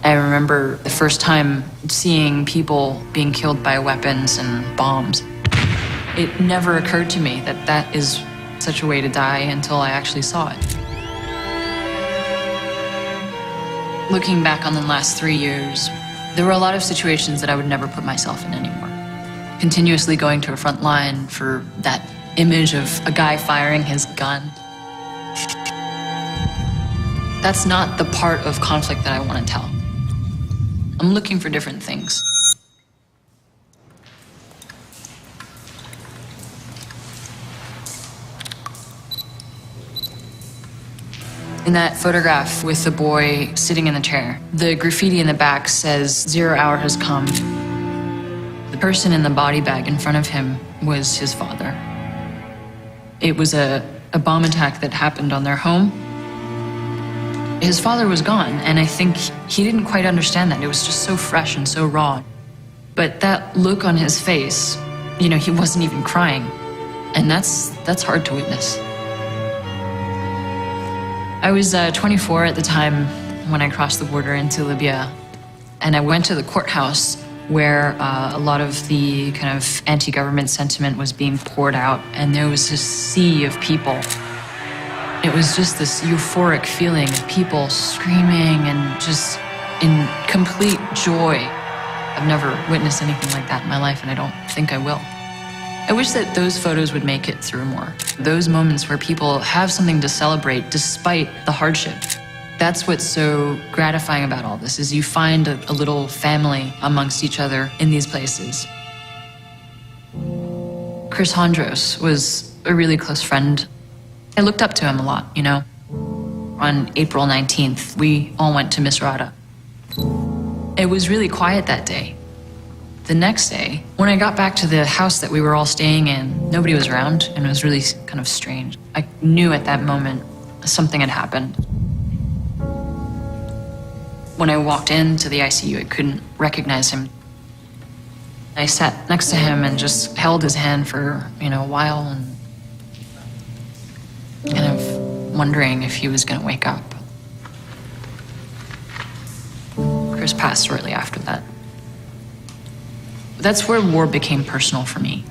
I remember the first time seeing people being killed by weapons and bombs. It never occurred to me that that is such a way to die until I actually saw it. Looking back on the last 3 years, there were a lot of situations that I would never put myself in anymore. Continuously going to a front line for that image of a guy firing his gun. That's not the part of conflict that I want to tell. I'm looking for different things. In that photograph with the boy sitting in the chair, the graffiti in the back says, "0 hour has come." The person in the body bag in front of him was his father. It was a bomb attack that happened on their home. His father was gone, and I think he didn't quite understand that. It was just so fresh and so raw. But that look on his face, you know, he wasn't even crying. And that's hard to witness. I was 24 at the time when I crossed the border into Libya, and I went to the courthouse where a lot of the kind of anti-government sentiment was being poured out, and there was this sea of people. It was just this euphoric feeling of people screaming and just in complete joy. I've never witnessed anything like that in my life, and I don't think I will. I wish that those photos would make it through more. Those moments where people have something to celebrate despite the hardship. That's what's so gratifying about all this, is you find a little family amongst each other in these places. Chris Hondros was a really close friend. I looked up to him a lot, you know. On April 19th, we all went to Misrata. It was really quiet that day. The next day, when I got back to the house that we were all staying in, nobody was around, and it was really kind of strange. I knew at that moment something had happened. When I walked into the ICU, I couldn't recognize him. I sat next to him and just held his hand for, a while, and kind of wondering if he was going to wake up. Chris passed shortly after that. That's where war became personal for me.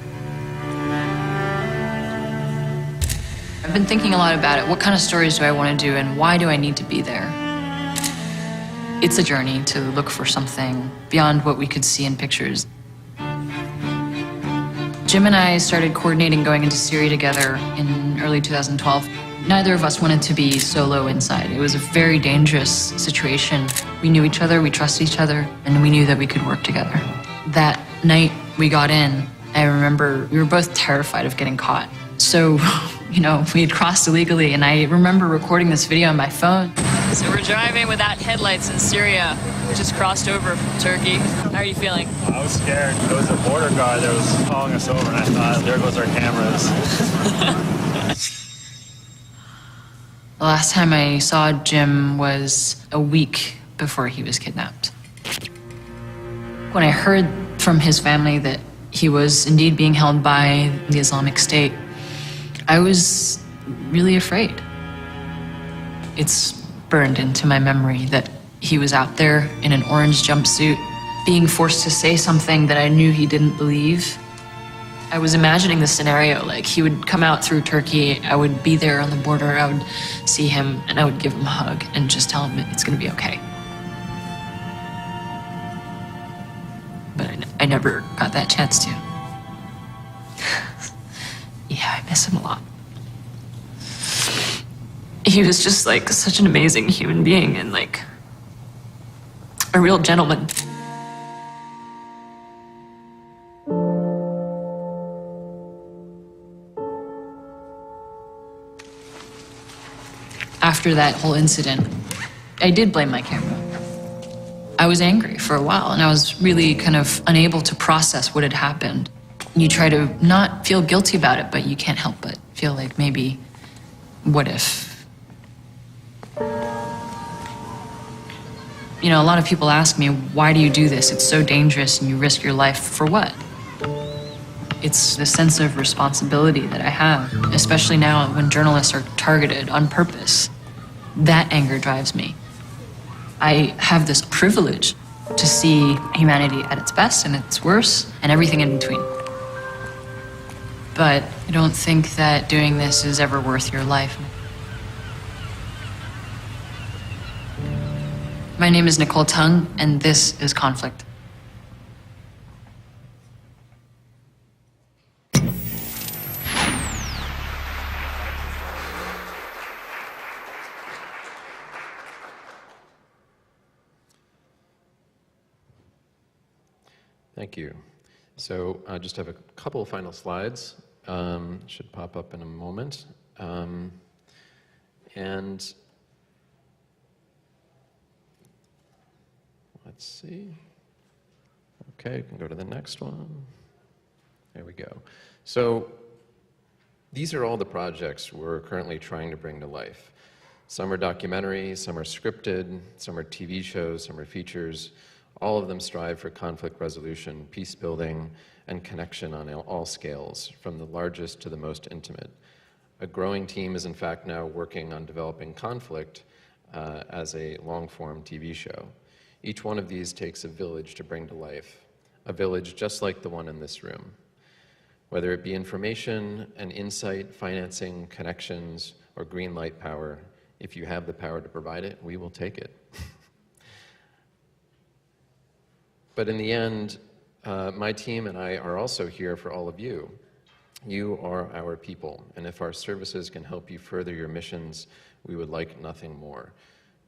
I've been thinking a lot about it. What kind of stories do I want to do, and why do I need to be there? It's a journey to look for something beyond what we could see in pictures. Jim and I started coordinating going into Syria together in early 2012. Neither of us wanted to be solo inside. It was a very dangerous situation. We knew each other, we trusted each other, and we knew that we could work together. That night we got in, I remember we were both terrified of getting caught. So, we had crossed illegally, and I remember recording this video on my phone. So we're driving without headlights in Syria. We just crossed over from Turkey. How are you feeling? I was scared. There was a border guard that was following us over, and I thought, there goes our cameras. The last time I saw Jim was a week before he was kidnapped. When I heard from his family that he was indeed being held by the Islamic State, I was really afraid. It's burned into my memory that he was out there in an orange jumpsuit, being forced to say something that I knew he didn't believe. I was imagining the scenario, like he would come out through Turkey, I would be there on the border, I would see him, and I would give him a hug and just tell him it's gonna be okay. But I never got that chance to. Yeah, I miss him a lot. He was just like such an amazing human being and like a real gentleman. After that whole incident, I did blame my camera. I was angry for a while, and I was really kind of unable to process what had happened. You try to not feel guilty about it, but you can't help but feel like maybe, what if? A lot of people ask me, why do you do this? It's so dangerous and you risk your life for what? It's the sense of responsibility that I have, especially now when journalists are targeted on purpose. That anger drives me. I have this privilege to see humanity at its best and its worst and everything in between. But I don't think that doing this is ever worth your life. My name is Nicole Tung, and this is Conflict. Thank you. So I just have a couple of final slides. Should pop up in a moment. And let's see. Okay, you can go to the next one. There we go. So these are all the projects we're currently trying to bring to life. Some are documentaries, some are scripted, some are TV shows, some are features. All of them strive for conflict resolution, peace building, and connection on all scales, from the largest to the most intimate. A growing team is in fact now working on developing Conflict as a long-form TV show. Each one of these takes a village to bring to life, a village just like the one in this room. Whether it be information and insight, financing, connections, or green light power, if you have the power to provide it, we will take it. But in the end, my team and I are also here for all of you, You are our people, and if our services can help you further your missions, we would like nothing more,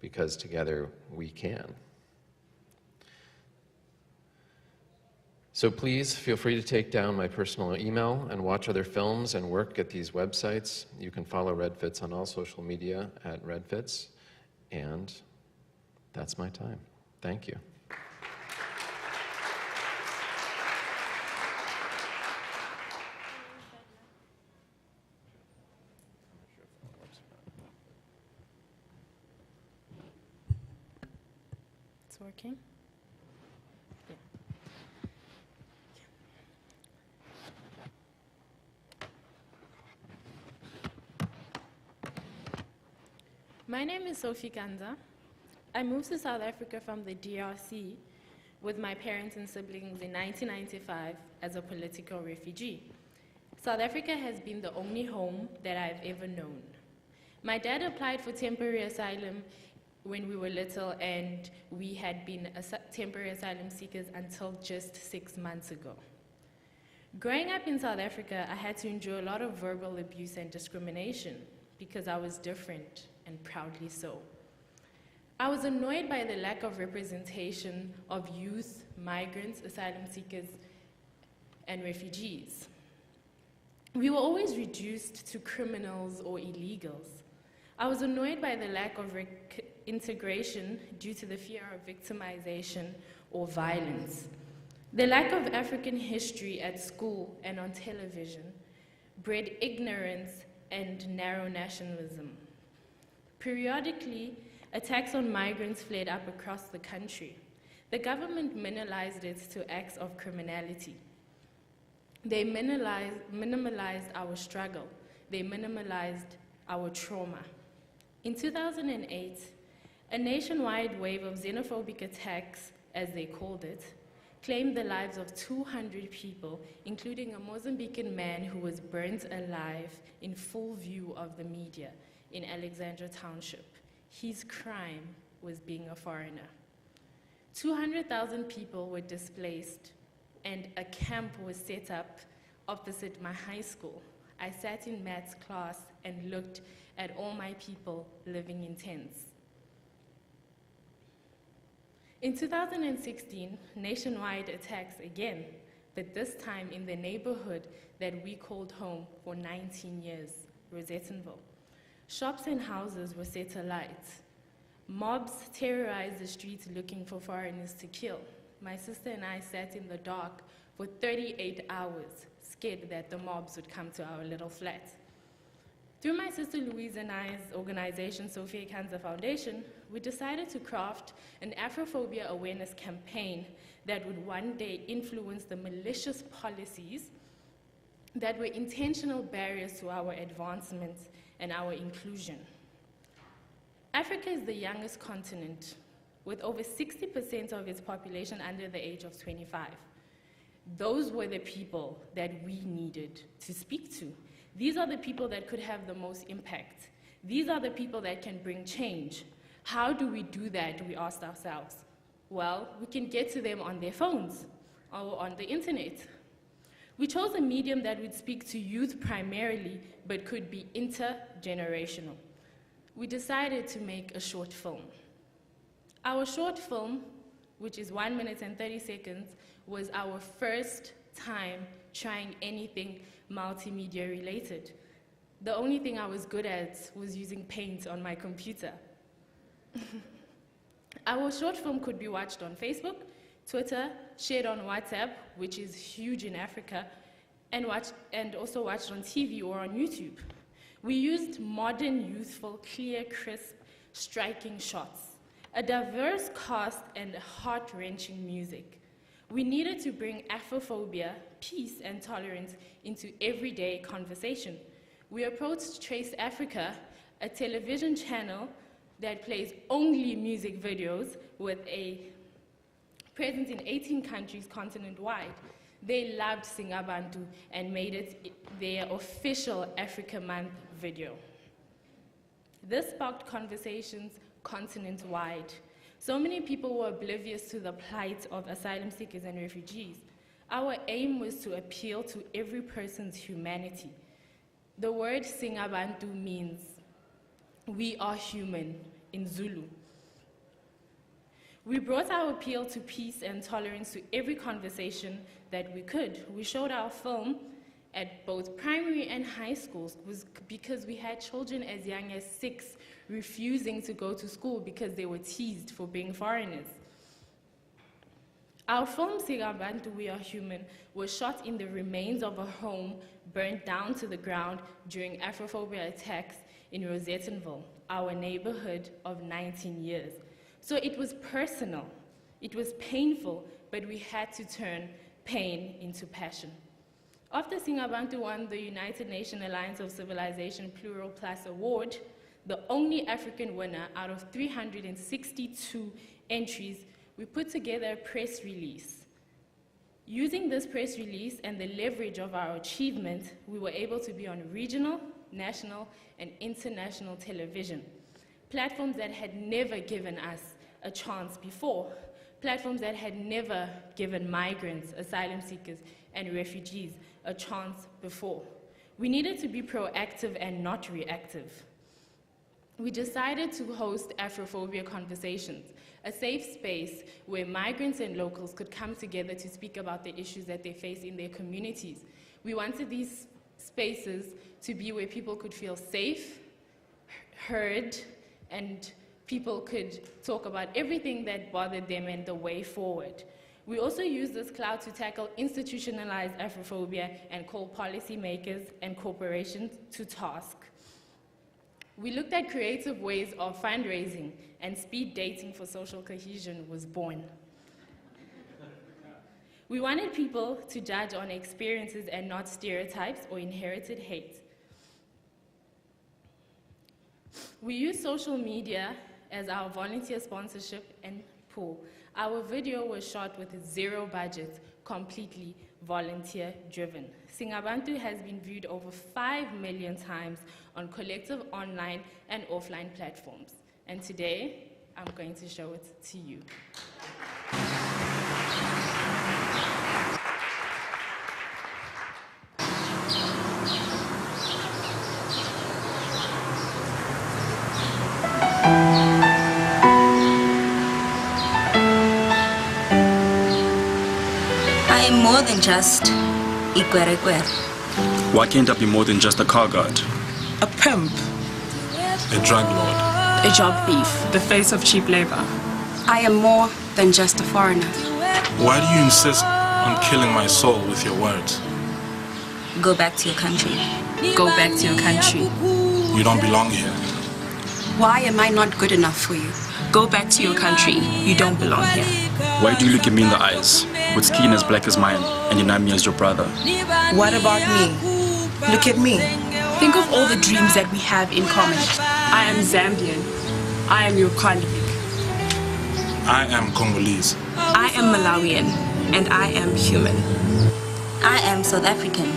because together we can. So please feel free to take down my personal email and watch other films and work at these websites. You can follow Redfitz on all social media at Redfitz, and that's my time. Thank you. It's working? Yeah. My name is Sophie Kanza. I moved to South Africa from the DRC with my parents and siblings in 1995 as a political refugee. South Africa has been the only home that I've ever known. My dad applied for temporary asylum when we were little, and we had been temporary asylum seekers until just 6 months ago. Growing up in South Africa, I had to endure a lot of verbal abuse and discrimination because I was different, and proudly so. I was annoyed by the lack of representation of youth, migrants, asylum seekers, and refugees. We were always reduced to criminals or illegals. I was annoyed by the lack of integration due to the fear of victimization or violence. The lack of African history at school and on television bred ignorance and narrow nationalism. Periodically, attacks on migrants flared up across the country. The government minimalized it to acts of criminality. They minimalized our struggle. They minimalized our trauma. In 2008, a nationwide wave of xenophobic attacks, as they called it, claimed the lives of 200 people, including a Mozambican man who was burnt alive in full view of the media in Alexandra Township. His crime was being a foreigner. 200,000 people were displaced, and a camp was set up opposite my high school. I sat in maths class and looked at all my people living in tents. In 2016, nationwide attacks again, but this time in the neighborhood that we called home for 19 years, Rosettenville. Shops and houses were set alight. Mobs terrorized the streets looking for foreigners to kill. My sister and I sat in the dark for 38 hours, scared that the mobs would come to our little flat. Through my sister Louise and I's organization, Sophie Kanza Foundation, we decided to craft an Afrophobia awareness campaign that would one day influence the malicious policies that were intentional barriers to our advancement and our inclusion. Africa is the youngest continent, with over 60% of its population under the age of 25. Those were the people that we needed to speak to. These are the people that could have the most impact. These are the people that can bring change. How do we do that, we asked ourselves. Well, we can get to them on their phones or on the internet. We chose a medium that would speak to youth primarily, but could be intergenerational. We decided to make a short film. Our short film, which is 1 minute and 30 seconds, was our first time trying anything multimedia related. The only thing I was good at was using Paint on my computer. Our short film could be watched on Facebook, Twitter, shared on WhatsApp, which is huge in Africa, and also watched on TV or on YouTube. We used modern, youthful, clear, crisp, striking shots, a diverse cast, and heart-wrenching music. We needed to bring Afrophobia, peace, and tolerance into everyday conversation. We approached Trace Africa, a television channel that plays only music videos with a presence in 18 countries continent-wide. They loved Singabantu and made it their official Africa Month video. This sparked conversations continent-wide. So many people were oblivious to the plight of asylum seekers and refugees. Our aim was to appeal to every person's humanity. The word Singabantu means we are human in Zulu. We brought our appeal to peace and tolerance to every conversation that we could. We showed our film at both primary and high schools because we had children as young as 6 refusing to go to school because they were teased for being foreigners. Our film, Singabantu, We Are Human, was shot in the remains of a home burnt down to the ground during Afrophobia attacks in Rosettenville, our neighborhood of 19 years. So it was personal, it was painful, but we had to turn pain into passion. After Singabantu won the United Nations Alliance of Civilization Plural Plus Award, the only African winner out of 362 entries, we put together a press release. Using this press release and the leverage of our achievement, we were able to be on regional, national, and international television. Platforms that had never given us a chance before. Platforms that had never given migrants, asylum seekers, and refugees a chance before. We needed to be proactive and not reactive. We decided to host Afrophobia Conversations, a safe space where migrants and locals could come together to speak about the issues that they face in their communities. We wanted these spaces to be where people could feel safe, heard, and people could talk about everything that bothered them and the way forward. We also used this cloud to tackle institutionalized Afrophobia and call policymakers and corporations to task. We looked at creative ways of fundraising, and speed dating for social cohesion was born. We wanted people to judge on experiences and not stereotypes or inherited hate. We used social media as our volunteer sponsorship and pool. Our video was shot with 0 budget, completely volunteer-driven. Singabantu has been viewed over 5 million times on collective online and offline platforms. And today, I'm going to show it to you. I am more than just Ikwerekwer. Why can't I be more than just a car guard? A pimp. A drug lord. A job thief. The face of cheap labor. I am more than just a foreigner. Why do you insist on killing my soul with your words? Go back to your country. Go back to your country. You don't belong here. Why am I not good enough for you? Go back to your country. You don't belong here. Why do you look at me in the eyes, with skin as black as mine, and deny me as your brother? What about me? Look at me. Think of all the dreams that we have in common. I am Zambian. I am your colleague. I am Congolese. I am Malawian, and I am human. I am South African,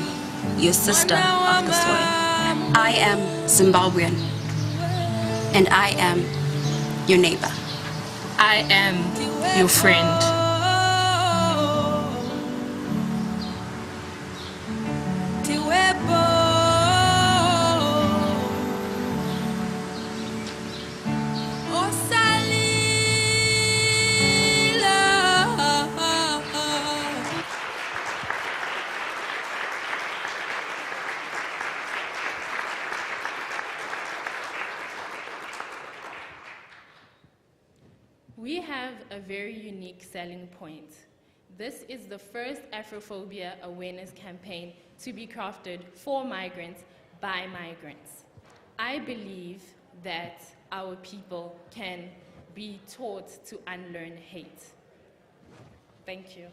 your sister of the soil. I am Zimbabwean, and I am your neighbor. I am your friend. We have a very unique selling point. This is the first Afrophobia awareness campaign to be crafted for migrants by migrants. I believe that our people can be taught to unlearn hate. Thank you.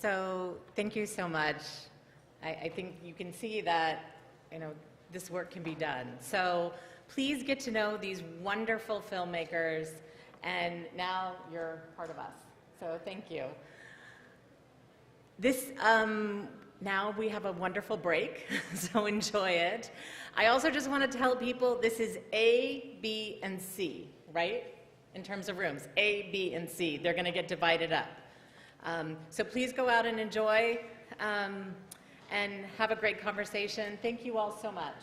So thank you so much. I think you can see that, this work can be done. So please get to know these wonderful filmmakers, and now you're part of us. So thank you. This, now we have a wonderful break, so enjoy it. I also just want to tell people this is A, B, and C, right? In terms of rooms, A, B, and C. They're going to get divided up. So please go out and enjoy and have a great conversation. Thank you all so much.